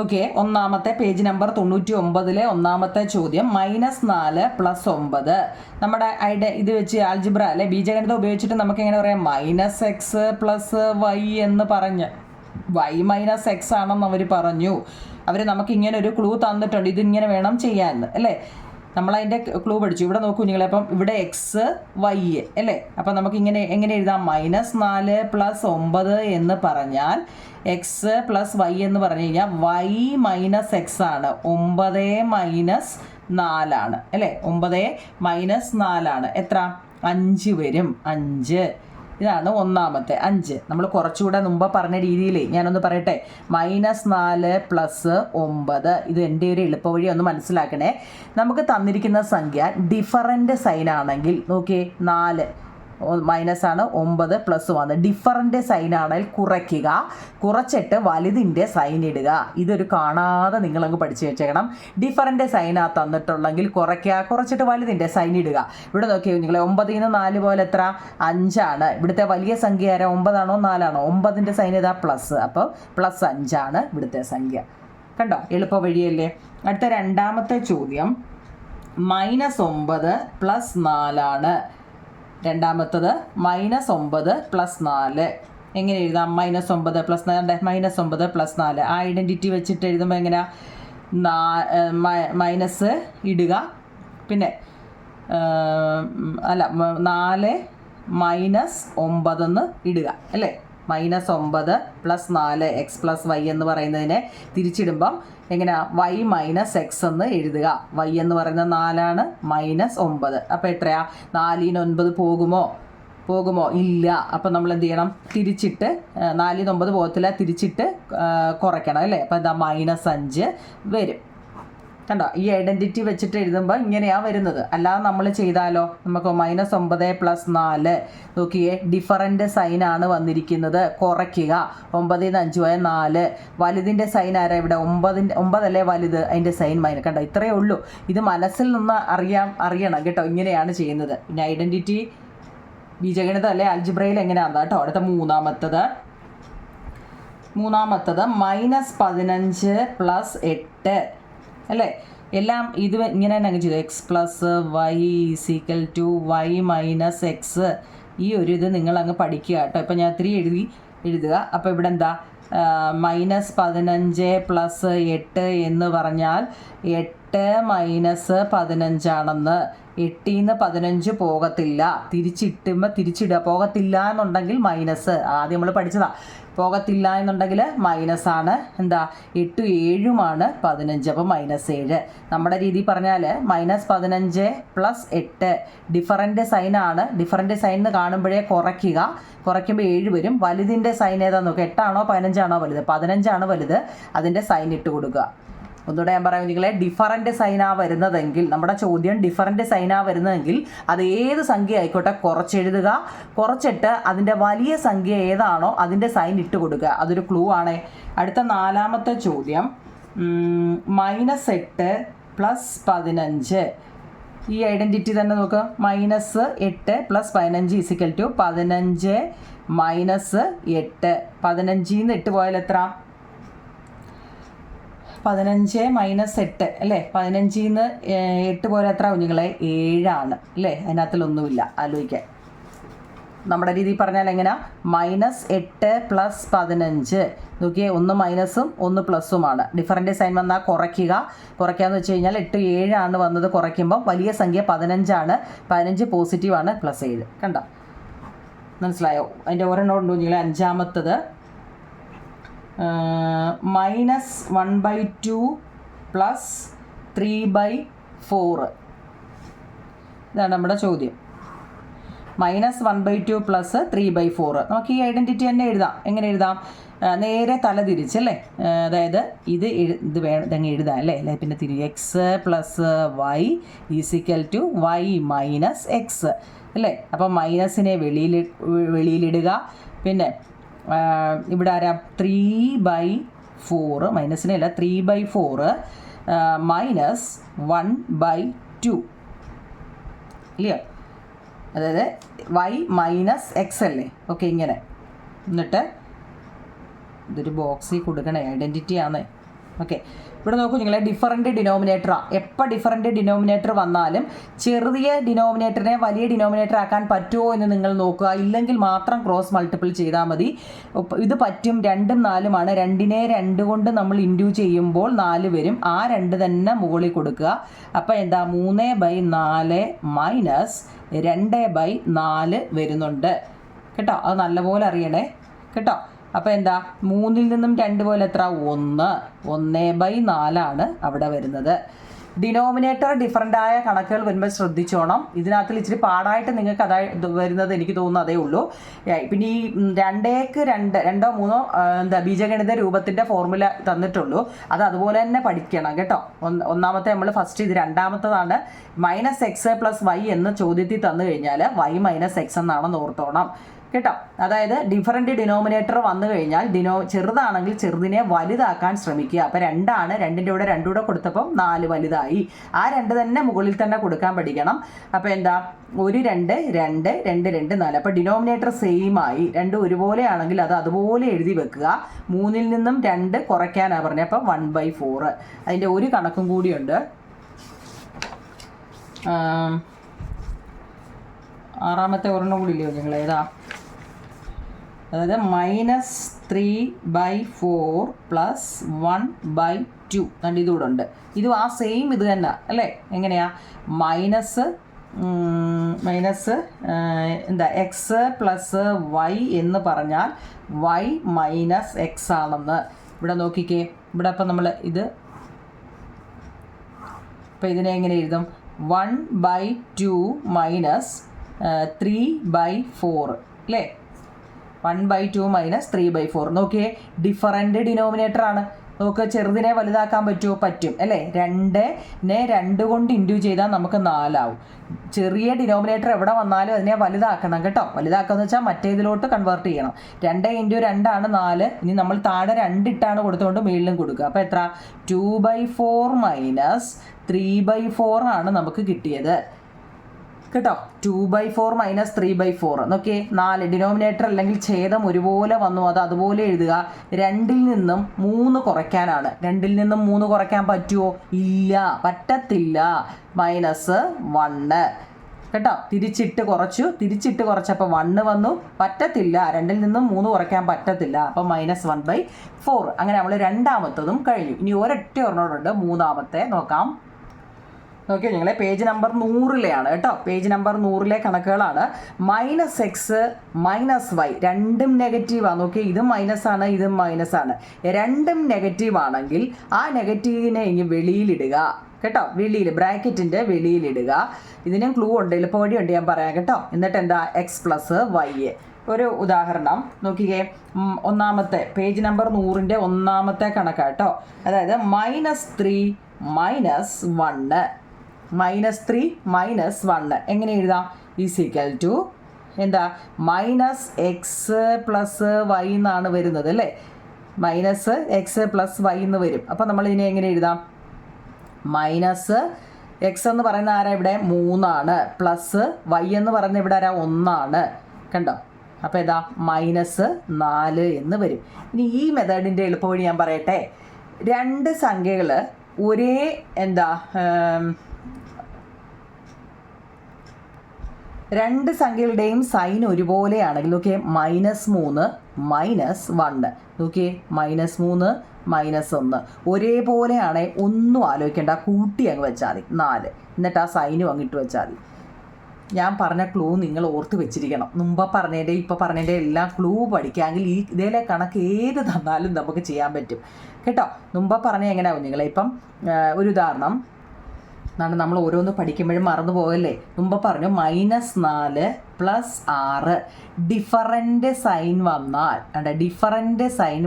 Speaker 1: ഓക്കെ, ഒന്നാമത്തെ പേജ് നമ്പർ 99 ഒന്നാമത്തെ ചോദ്യം, -4 + 9. നമ്മുടെ ഇത് വെച്ച് ആൽജിബ്ര അല്ലെ ബീജഗണിതം ഉപയോഗിച്ചിട്ട് നമുക്ക് എങ്ങനെ പറയാം, -x + y എന്ന് പറഞ്ഞ് y - x ആണെന്ന് അവർ പറഞ്ഞു. അവർ നമുക്ക് ഇങ്ങനെ ഒരു ക്ലൂ തന്നിട്ടുണ്ട്, ഇതിങ്ങനെ വേണം ചെയ്യാൻ അല്ലേ. നമ്മളതിൻ്റെ ക്ലൂ പഠിച്ചു. ഇവിടെ നോക്കൂ നിങ്ങൾ, അപ്പം ഇവിടെ x y അല്ലേ, അപ്പം നമുക്ക് ഇങ്ങനെ എങ്ങനെ എഴുതാം, -4 + 9 എന്ന് പറഞ്ഞാൽ x + y എന്ന് പറഞ്ഞു കഴിഞ്ഞാൽ y - x ആണ്, 9 - 4 ആണ് അല്ലേ. 9 - 4 ആണ്, എത്ര 5 വരും, 5. ഇതാണ് ഒന്നാമത്തെ 5. നമ്മൾ കുറച്ചുകൂടെ മുമ്പ് പറഞ്ഞ രീതിയിൽ ഞാനൊന്ന് പറയട്ടെ, -4 + 9 ഇത് എൻ്റെ ഒരു എളുപ്പവഴി ഒന്ന് മനസ്സിലാക്കണേ. നമുക്ക് തന്നിരിക്കുന്ന സംഖ്യ ഡിഫറൻറ്റ് സൈൻ ആണെങ്കിൽ നോക്കിയേ, 4 മൈനസാണ്, 9 പ്ലസ് 1 ഡിഫറൻറ്റ് സൈൻ ആണെങ്കിൽ കുറയ്ക്കുക, കുറച്ചിട്ട് വലുതിൻ്റെ സൈൻ ഇടുക. ഇതൊരു കാണാതെ നിങ്ങളങ്ങ് പഠിച്ചു വെച്ചേക്കണം. ഡിഫറൻറ്റ് സൈനാ തന്നിട്ടുള്ളെങ്കിൽ കുറയ്ക്കുക, കുറച്ചിട്ട് വലുതിൻ്റെ സൈൻ ഇടുക. ഇവിടെ നോക്കിയോ നിങ്ങൾ, 9ൽ നിന്ന് 4 പോലെ എത്ര 5 ആണ്. ഇവിടുത്തെ വലിയ സംഖ്യ ആരാ, 9 ആണോ 4 ആണോ, 9ൻ്റെ സൈൻ ഇതാ പ്ലസ്, അപ്പോൾ +5 ആണ് ഇവിടുത്തെ സംഖ്യ. കണ്ടോ, എളുപ്പ വഴിയല്ലേ. അടുത്ത രണ്ടാമത്തെ ചോദ്യം, -9 + 4 ആണ്. രണ്ടാമത്തത് -9 + 4 എങ്ങനെ എഴുതാം, -9 + 4 -9 + 4 ആ ഐഡൻറ്റിറ്റി വെച്ചിട്ട് എഴുതുമ്പോൾ എങ്ങനെയാ, മൈനസ് ഇടുക, പിന്നെ അല്ല 4 - 9 എന്ന് ഇടുക അല്ലേ. -9 + 4 x + y എന്ന് പറയുന്നതിനെ തിരിച്ചിടുമ്പം എങ്ങനെയാ, y - x എന്ന് എഴുതുക. y എന്ന് പറയുന്നത് 4 ആണ്, -9. അപ്പോൾ എത്രയാ, 4ൽ നിന്ന് 9 പോകുമോ ഇല്ല. അപ്പം നമ്മൾ എന്ത് ചെയ്യണം, തിരിച്ചിട്ട് 4ൽ നിന്ന് 9 പോകത്തില്ല, തിരിച്ചിട്ട് കുറയ്ക്കണം അല്ലേ. അപ്പോൾ എന്താ, -5 വരും. കണ്ടോ, ഈ ഐഡൻറ്റിറ്റി വെച്ചിട്ട് എഴുതുമ്പോൾ ഇങ്ങനെയാണ് വരുന്നത്. അല്ലാതെ നമ്മൾ ചെയ്താലോ, നമുക്ക് -9 + 4 നോക്കിയേ, ഡിഫറൻറ്റ് സൈനാണ് വന്നിരിക്കുന്നത്, കുറയ്ക്കുക. 9ൽ നിന്ന് 5 പോയാൽ 4, വലുതിൻ്റെ സൈൻ ആരാ ഇവിടെ, 9 അല്ലേ വലുത്, അതിൻ്റെ സൈൻ മൈനസ്. കണ്ടോ, ഇത്രയേ ഉള്ളൂ. ഇത് മനസ്സിൽ നിന്ന് അറിയണം കേട്ടോ, ഇങ്ങനെയാണ് ചെയ്യുന്നത്. പിന്നെ ഐഡൻറ്റിറ്റി ബീജഗണിതം അല്ലെ ആൽജിബ്രയിൽ എങ്ങനെയാണെന്ന് കേട്ടോ. അടുത്ത മൂന്നാമത്തത് -15 + 8 അല്ലേ. എല്ലാം ഇത് ഇങ്ങനെ തന്നെ അങ്ങ് ചെയ്തു, x + y = y - x. ഈ ഒരു ഇത് നിങ്ങളങ്ങ് പഠിക്കുക കേട്ടോ. ഇപ്പം ഞാൻ 3 എഴുതുക. അപ്പോൾ ഇവിടെ എന്താ, -15 + 8 എന്ന് പറഞ്ഞാൽ 8 - 15 ആണെന്ന്. 8ൽ നിന്ന് 15 പോകത്തില്ല, തിരിച്ചിടുക. പോകത്തില്ല എന്നുണ്ടെങ്കിൽ മൈനസ്, ആദ്യം നമ്മൾ പഠിച്ചതാ. പോകത്തില്ല എന്നുണ്ടെങ്കിൽ മൈനസാണ്. എന്താ, 8 7 15, അപ്പോൾ -7. നമ്മുടെ രീതി പറഞ്ഞാൽ -15 + 8 ഡിഫറൻറ്റ് സൈനാണ്. ഡിഫറൻറ്റ് സൈൻ കാണുമ്പോഴേ കുറയ്ക്കുമ്പോൾ 7 വരും. വലുതിൻ്റെ സൈൻ ഏതാ നോക്കുക, 8 ആണോ 15 ആണോ വലുത്, 15 ആണ് വലുത്, അതിൻ്റെ സൈൻ ഇട്ട് കൊടുക്കുക. ഒന്നുകൂടെ ഞാൻ പറയാം കുഞ്ഞുങ്ങളെ, ഡിഫറൻറ്റ് സൈനാ വരുന്നതെങ്കിൽ, നമ്മുടെ ചോദ്യം ഡിഫറൻറ്റ് സൈനാ വരുന്നതെങ്കിൽ അത് ഏത് സംഖ്യ ആയിക്കോട്ടെ കുറച്ചെഴുതുക. കുറച്ചിട്ട് അതിൻ്റെ വലിയ സംഖ്യ ഏതാണോ അതിൻ്റെ സൈൻ ഇട്ട് കൊടുക്കുക. അതൊരു ക്ലൂ ആണ്. അടുത്ത 4ാമത്തെ ചോദ്യം, -8 + 15. ഈ ഐഡൻറ്റിറ്റി തന്നെ നോക്കുക. -8 + 15 = 15 - 8. 15 നിന്ന് 8 പോയാൽ എത്ര? 15 - 8 അല്ലേ? 15 നിന്ന് 8 പോയാൽ എത്ര കുഞ്ഞുങ്ങളെ? 7 അല്ലേ? അതിനകത്തിലൊന്നുമില്ല, ആലോചിക്കാൻ. നമ്മുടെ രീതി പറഞ്ഞാൽ എങ്ങനെയാ? -8 + 15. നോക്കിയേ, ഒന്ന് മൈനസും ഒന്ന് പ്ലസ്സുമാണ്. ഡിഫറൻറ്റ് സൈൻ വന്നാൽ കുറയ്ക്കാന്ന് വെച്ച് കഴിഞ്ഞാൽ 8 7 വന്നത്. കുറയ്ക്കുമ്പോൾ വലിയ സംഖ്യ 15. 15 പോസിറ്റീവാണ്, +7. കണ്ടോ? മനസ്സിലായോ? അതിൻ്റെ ഒരെണ്ണം ഉണ്ട് കുഞ്ഞുങ്ങളെ. 5ാമത്തത്, -1/2 + 3/4. ഇതാണ് നമ്മുടെ ചോദ്യം. -1/2 + 3/4. നമുക്ക് ഈ ഐഡൻറ്റിറ്റി തന്നെ എഴുതാം. എങ്ങനെ എഴുതാം? നേരെ തല തിരിച്ചല്ലേ? അതായത് ഇത് വേണം, ഇതങ്ങ് എഴുതാം അല്ലേ? പിന്നെ x + y = y - x അല്ലേ? അപ്പം മൈനസിനെ വെളിയിലിടുക. പിന്നെ ഇവിടെ ആരാ? 3/4, മൈനസിനെ അല്ല, 3/4 -1/2 ഇല്ലയോ? അതായത് y - x അല്ലേ? ഓക്കെ, ഇങ്ങനെ. എന്നിട്ട് ഇതൊരു ബോക്സിൽ കൊടുക്കണേ, ഐഡൻറ്റിറ്റി ആണ്. ഓക്കെ, ഇവിടെ നോക്കൂ നിങ്ങളെ, ഡിഫറൻറ്റ് ഡിനോമിനേറ്ററാണ്. എപ്പോൾ ഡിഫറൻറ്റ് ഡിനോമിനേറ്റർ വന്നാലും ചെറിയ ഡിനോമിനേറ്ററിനെ വലിയ ഡിനോമിനേറ്റർ ആക്കാൻ പറ്റുമോ എന്ന് നിങ്ങൾ നോക്കുക. ഇല്ലെങ്കിൽ മാത്രം ക്രോസ് മൾട്ടിപ്പിൾ ചെയ്താൽ മതി. ഇത് പറ്റും. 2ഉം 4ഉമാണ്. 2നെ 2 കൊണ്ട് നമ്മൾ ഇൻഡ്യൂ ചെയ്യുമ്പോൾ 4 വരും. ആ 2 തന്നെ മുകളിൽ കൊടുക്കുക. അപ്പോൾ എന്താ? 3/4 - 2/4 വരുന്നുണ്ട് കേട്ടോ. അത് നല്ലപോലെ അറിയണേ കേട്ടോ. അപ്പോൾ എന്താ? 3ൽ നിന്നും 2 പോലെ എത്ര? 1. 1/4 അവിടെ വരുന്നത്. ഡിനോമിനേറ്റർ ഡിഫറൻ്റായ കണക്കുകൾ വരുമ്പോൾ ശ്രദ്ധിച്ചോണം. ഇതിനകത്തിൽ ഇച്ചിരി പാടായിട്ട് നിങ്ങൾക്ക് അതായത് വരുന്നത് എനിക്ക് തോന്നുന്നു അതേ ഉള്ളൂ. പിന്നെ ഈ 2ക്ക് 2 2 3 ബീജഗണിത രൂപത്തിൻ്റെ ഫോർമുല തന്നിട്ടുള്ളൂ. അത് അതുപോലെ തന്നെ പഠിക്കണം കേട്ടോ. ഒന്നാമത്തെ നമ്മൾ ഫസ്റ്റ് ഇത്. രണ്ടാമത്തതാണ് -x + y എന്ന് ചോദ്യത്തിൽ തന്നു കഴിഞ്ഞാൽ y - x എന്നാണെന്ന് ഓർത്തോണം കേട്ടോ. അതായത് ഡിഫറൻറ്റ് ഡിനോമിനേറ്റർ വന്നു കഴിഞ്ഞാൽ ചെറുതാണെങ്കിൽ ചെറുതിനെ വലുതാക്കാൻ ശ്രമിക്കുക. അപ്പോൾ 2 ആണ്. 2ൻ്റെ കൂടെ 2 കൂടെ കൊടുത്തപ്പം 4 വലുതായി. ആ 2 തന്നെ മുകളിൽ തന്നെ കൊടുക്കാൻ പഠിക്കണം. അപ്പോൾ എന്താ? 1 2 2 2 2 4. അപ്പോൾ ഡിനോമിനേറ്റർ സെയിം ആയി. 2 ഒരുപോലെ ആണെങ്കിൽ അത് അതുപോലെ എഴുതി വെക്കുക. 3ൽ നിന്നും 2 കുറയ്ക്കാനാണ് പറഞ്ഞത്. അപ്പം 1/4. അതിൻ്റെ ഒരു കണക്കും കൂടിയുണ്ട്. 6ാമത്തെ ഒരെണ്ണം കൂടി ഇല്ലയോ നിങ്ങൾ? ഏതാ? അതായത് -3/4 + 1/2. രണ്ട് ഇതുകൂടെ ഉണ്ട്. ഇതും ആ സെയിം ഇത് തന്നെ അല്ലേ? എങ്ങനെയാ? മൈനസ് എന്താ? x + y എന്ന് പറഞ്ഞാൽ y - x ആണെന്ന്. ഇവിടെ നോക്കിക്കേ. ഇവിടെ അപ്പം നമ്മൾ ഇത് ഇപ്പം ഇതിനെ എങ്ങനെ എഴുതും? 1/2 - 3/4 അല്ലേ? 1/2 - 3/4. നോക്കിയേ, ഡിഫറൻറ്റ് ഡിനോമിനേറ്റർ ആണ്. നോക്ക്, ചെറുതിനെ വലുതാക്കാൻ പറ്റുമോ? പറ്റും അല്ലേ? 2നെ 2 കൊണ്ട് ഇൻഡ്യൂ ചെയ്താൽ നമുക്ക് 4 ആവും. ചെറിയ ഡിനോമിനേറ്റർ എവിടെ വന്നാലും അതിനെ വലുതാക്കണം കേട്ടോ. വലുതാക്കാന്ന് വെച്ചാൽ മറ്റേതിലോട്ട് കൺവേർട്ട് ചെയ്യണം. 2 × 2 ആണ് 4. ഇനി നമ്മൾ താഴെ 2 ഇട്ടാണ് കൊടുത്തുകൊണ്ട് മുകളിലും കൊടുക്കുക. അപ്പോൾ എത്ര? 2/4 - 3/4 ആണ് നമുക്ക് കിട്ടിയത് കേട്ടോ. 2/4 - 3/4. നോക്കിയേ, 4 ഡിനോമിനേറ്റർ അല്ലെങ്കിൽ ഛേദം ഒരുപോലെ വന്നു. അത് അതുപോലെ എഴുതുക. 2ൽ നിന്നും 3 കുറയ്ക്കാനാണ്. 2ൽ നിന്നും 3 കുറയ്ക്കാൻ പറ്റുമോ? ഇല്ല, പറ്റത്തില്ല. -1 കേട്ടോ. തിരിച്ചിട്ട് കുറച്ചപ്പോൾ 1 വന്നു. പറ്റത്തില്ല. 2ൽ നിന്നും 3 കുറയ്ക്കാൻ പറ്റത്തില്ല. അപ്പം -1/4. അങ്ങനെ നമ്മൾ രണ്ടാമത്തതും കഴിഞ്ഞു. ഇനി ഒരൊറ്റ ഒരെണ്ണോടുണ്ട്, മൂന്നാമത്തെ നോക്കാം. ഓക്കെ, ഞങ്ങളെ പേജ് നമ്പർ 100 കേട്ടോ. Page number 100 കണക്കുകളാണ്. -x -y രണ്ടും നെഗറ്റീവാണ്. നോക്കി, ഇതും മൈനസാണ്, ഇതും മൈനസാണ്. രണ്ടും നെഗറ്റീവ് ആണെങ്കിൽ ആ നെഗറ്റീവിനെ ഇനി വെളിയിലിടുക കേട്ടോ. ബ്രാക്കറ്റിൻ്റെ വെളിയിലിടുക. ഇതിനും ക്ലൂ ഉണ്ട്, എളുപ്പവഴിയുണ്ട്, ഞാൻ പറയാം കേട്ടോ. എന്നിട്ട് എന്താ? x + y ഒരു ഉദാഹരണം നോക്കിക്കേ. ഒന്നാമത്തെ പേജ് നമ്പർ 100-ന്റെ ഒന്നാമത്തെ കണക്കാട്ടോ. അതായത് -3 - 1 -3 - 1 എങ്ങനെ എഴുതാം? ഈസിക്കൽ ടു എന്താ -x + y എന്നാണ് വരുന്നത് അല്ലേ? -x + y എന്ന് വരും. അപ്പോൾ നമ്മൾ ഇതിനെ എങ്ങനെ എഴുതാം? -x എന്ന് പറയുന്ന ആരാ ഇവിടെ? 3 പ്ലസ് y എന്ന് പറയുന്ന ഇവിടെ ആരാ? 1 കണ്ടോ? അപ്പോൾ ഏതാ? -4 എന്ന് വരും. ഇനി ഈ മെത്തേഡിൻ്റെ എളുപ്പവഴി ഞാൻ പറയട്ടെ. രണ്ട് സംഖ്യകൾ ഒരേ രണ്ട് സംഖ്യകളുടെയും സൈൻ ഒരുപോലെയാണെങ്കിൽ നോക്കിയേ, -3 - 1 നോക്കിയേ, -3 - 1 ഒരേപോലെയാണെ ഒന്നും ആലോചിക്കേണ്ട, കൂട്ടി അങ്ങ് വെച്ചാൽ മതി 4, എന്നിട്ട് ആ സൈനും അങ്ങിട്ട് വെച്ചാൽ മതി. ഞാൻ പറഞ്ഞ ക്ലൂ നിങ്ങൾ ഓർത്ത് വെച്ചിരിക്കണം. മുമ്പ് പറഞ്ഞതിൻ്റെ ഇപ്പോൾ പറഞ്ഞതിൻ്റെ എല്ലാം ക്ലൂ പഠിക്കാമെങ്കിൽ ഇതേലെ കണക്ക് ഏത് തന്നാലും നമുക്ക് ചെയ്യാൻ പറ്റും കേട്ടോ. മുമ്പ് പറഞ്ഞ എങ്ങനെയാവും നിങ്ങളെ? ഇപ്പം ഒരു ഉദാഹരണം നമ്മൾ ഓരോന്ന് പഠിക്കുമ്പോഴും മറന്നു പോകല്ലേ. മുമ്പ് പറഞ്ഞു -4 + 6 ഡിഫറൻ്റ് സൈൻ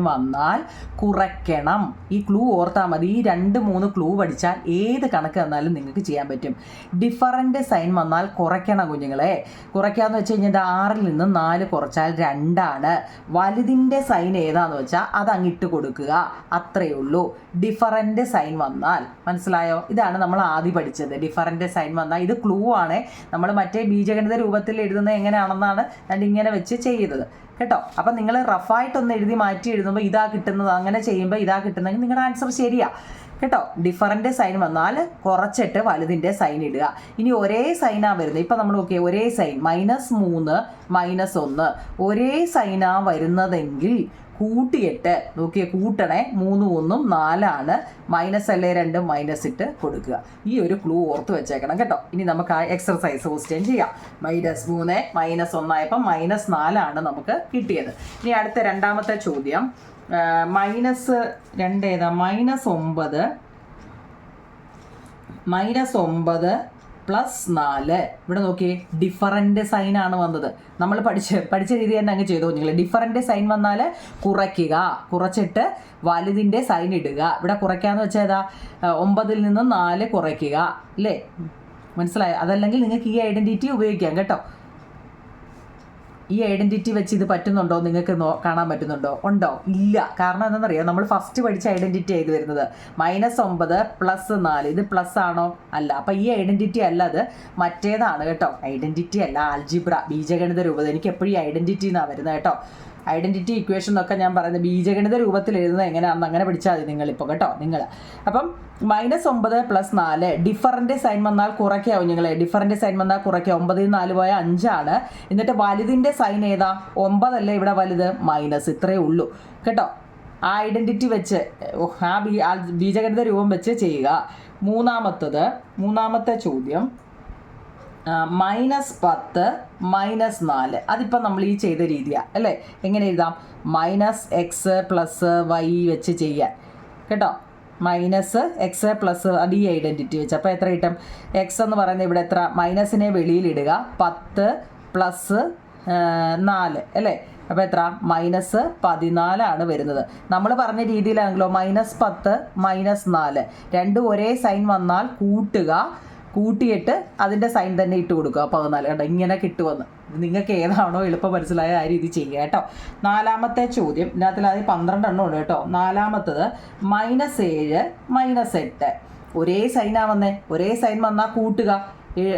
Speaker 1: വന്നാൽ കുറയ്ക്കണം. ഈ ക്ലൂ ഓർത്താൽ മതി. ഈ 2-3 ക്ലൂ പഠിച്ചാൽ ഏത് കണക്ക് തന്നാലും നിങ്ങൾക്ക് ചെയ്യാൻ പറ്റും. ഡിഫറൻ്റ് സൈൻ വന്നാൽ കുറയ്ക്കണം കുഞ്ഞുങ്ങളെ. കുറയ്ക്കാന്ന് വെച്ച് കഴിഞ്ഞാൽ 6-ൽ നിന്ന് 4 കുറച്ചാൽ 2. വലുതിൻ്റെ സൈൻ ഏതാന്ന് വെച്ചാൽ അത് അങ്ങിട്ട് കൊടുക്കുക, അത്രയേ ഉള്ളൂ. ഡിഫറൻ്റ് സൈൻ വന്നാൽ മനസ്സിലായോ? ഇതാണ് നമ്മൾ ആദ്യം പഠിച്ചത്. ഡിഫറൻ്റ് സൈൻ വന്നാൽ ഇത് ക്ലൂ ആണ്. നമ്മൾ മറ്റേ ബീജഗണിത രൂപത്തിൽ എഴുതുന്നത് എങ്ങനെയാണെന്നാണ് ഞാൻ ഇങ്ങനെ വെച്ച് ചെയ്തത് കേട്ടോ. അപ്പം നിങ്ങൾ റഫായിട്ടൊന്ന് എഴുതി മാറ്റി എഴുതുമ്പോൾ ഇതാ കിട്ടുന്നത്, അങ്ങനെ ചെയ്യുമ്പോൾ ഇതാ കിട്ടുന്നതെങ്കിൽ നിങ്ങളുടെ ആൻസർ ശരിയാ കേട്ടോ. ഡിഫറൻ്റ് സൈൻ വന്നാൽ കുറച്ചിട്ട് വലുതിൻ്റെ സൈൻ ഇടുക. ഇനി ഒരേ സൈനാണ് വരുന്നത്. ഇപ്പം നമ്മൾ നോക്കിയാൽ ഒരേ സൈൻ -3 - 1 ഒരേ സൈനാണ് വരുന്നതെങ്കിൽ കൂട്ടിയിട്ട് നോക്കിയേ, കൂട്ടണേ. 3 1 4 -2 മൈനസ് ഇട്ട് കൊടുക്കുക. ഈ ഒരു ക്ലൂ ഓർത്ത് വെച്ചേക്കണം കേട്ടോ. ഇനി നമുക്ക് ആ എക്സർസൈസ് ക്വസ്റ്റ്യൻ ചെയ്യാം. -3 - 1 ആയപ്പോൾ -4 നമുക്ക് കിട്ടിയത്. ഇനി അടുത്ത രണ്ടാമത്തെ ചോദ്യം -2 ഏതാ? -9 +4 ഇവിടെ നോക്കിയേ, ഡിഫറൻ്റ് സൈനാണ് വന്നത്. നമ്മൾ പഠിച്ച രീതി തന്നെ അങ്ങ് ചെയ്തോ നിങ്ങൾ. ഡിഫറൻ്റ് സൈൻ വന്നാൽ കുറയ്ക്കുക, കുറച്ചിട്ട് വലുതിൻ്റെ സൈൻ ഇടുക. ഇവിടെ കുറയ്ക്കാന്ന് വെച്ചാൽ ഏതാ? 9-ൽ നിന്ന് 4 കുറയ്ക്കുക അല്ലേ? മനസ്സിലായോ? അതല്ലെങ്കിൽ നിങ്ങൾക്ക് ഈ ഐഡൻറ്റിറ്റി ഉപയോഗിക്കാം കേട്ടോ. ഈ ഐഡൻറ്റിറ്റി വെച്ച് ഇത് പറ്റുന്നുണ്ടോ? നിങ്ങൾക്ക് കാണാൻ പറ്റുന്നുണ്ടോ? ഉണ്ടോ? ഇല്ല. കാരണം എന്താണെന്നറിയാം, നമ്മൾ ഫസ്റ്റ് പഠിച്ച ഐഡൻറ്റിറ്റി ആയത് വരുന്നത് -9 + 4 ഇത് പ്ലസ് ആണോ? അല്ല. അപ്പം ഈ ഐഡൻറ്റിറ്റി അല്ല, അത് മറ്റേതാണ് കേട്ടോ. ഐഡൻറ്റിറ്റി അല്ല, ആൽജിബ്ര, ബീജഗണിത രൂപത. എനിക്ക് എപ്പോഴും ഈ ഐഡൻറ്റിറ്റി എന്നാണ് വരുന്നത് കേട്ടോ. ഐഡൻറ്റിറ്റി ഇക്വേഷൻ എന്നൊക്കെ ഞാൻ പറയുന്നത് ബീജഗണിത രൂപത്തിൽ എഴുതുന്നത് എങ്ങനെയാണെന്ന് അങ്ങനെ പഠിച്ചാൽ മതി നിങ്ങളിപ്പോൾ കേട്ടോ. നിങ്ങൾ അപ്പം -9 + 4 ഡിഫറൻ്റ് സൈൻ വന്നാൽ കുറയ്ക്കാവും നിങ്ങളെ. ഡിഫറൻ്റ് സൈൻ വന്നാൽ കുറയ്ക്കുക. 9-ൽ 4 പോയാൽ 5. എന്നിട്ട് വലുതിൻ്റെ സൈൻ ഏതാ? 9 അല്ലേ ഇവിടെ വലുത്? മൈനസ്. ഇത്രയേ ഉള്ളൂ കേട്ടോ. ആ ഐഡൻറ്റിറ്റി വെച്ച് ആ ബീജഗണിത രൂപം വെച്ച് ചെയ്യുക. മൂന്നാമത്തെ ചോദ്യം -10 - 4 അതിപ്പോൾ നമ്മൾ ഈ ചെയ്ത രീതിയാണ് അല്ലേ? എങ്ങനെ എഴുതാം? -x + y വെച്ച് ചെയ്യാൻ കേട്ടോ. -x + അത് ഈ ഐഡൻറ്റിറ്റി വെച്ച്. അപ്പോൾ എത്ര കിട്ടും? x എന്ന് പറയുന്നത് ഇവിടെ എത്ര? മൈനസിനെ വെളിയിലിടുക. 10 + 4 അല്ലേ? അപ്പോൾ എത്ര? -14 വരുന്നത്. നമ്മൾ പറഞ്ഞ രീതിയിലാണെങ്കിലോ -10 - 4 രണ്ടും ഒരേ സൈൻ വന്നാൽ കൂട്ടിയിട്ട് അതിൻ്റെ സൈൻ തന്നെ ഇട്ട് കൊടുക്കുക. 14 കേട്ടോ. ഇങ്ങനെ കിട്ടുമെന്ന്. നിങ്ങൾക്ക് ഏതാണോ എളുപ്പം മനസ്സിലായ ആ രീതി ചെയ്യുക കേട്ടോ. നാലാമത്തെ ചോദ്യം ഇതിനകത്തിൽ അത് 12 എണ്ണം ഉണ്ട് കേട്ടോ. നാലാമത്തത് -7 - 8 ഒരേ സൈനാ വന്നേ. ഒരേ സൈൻ വന്നാൽ കൂട്ടുക.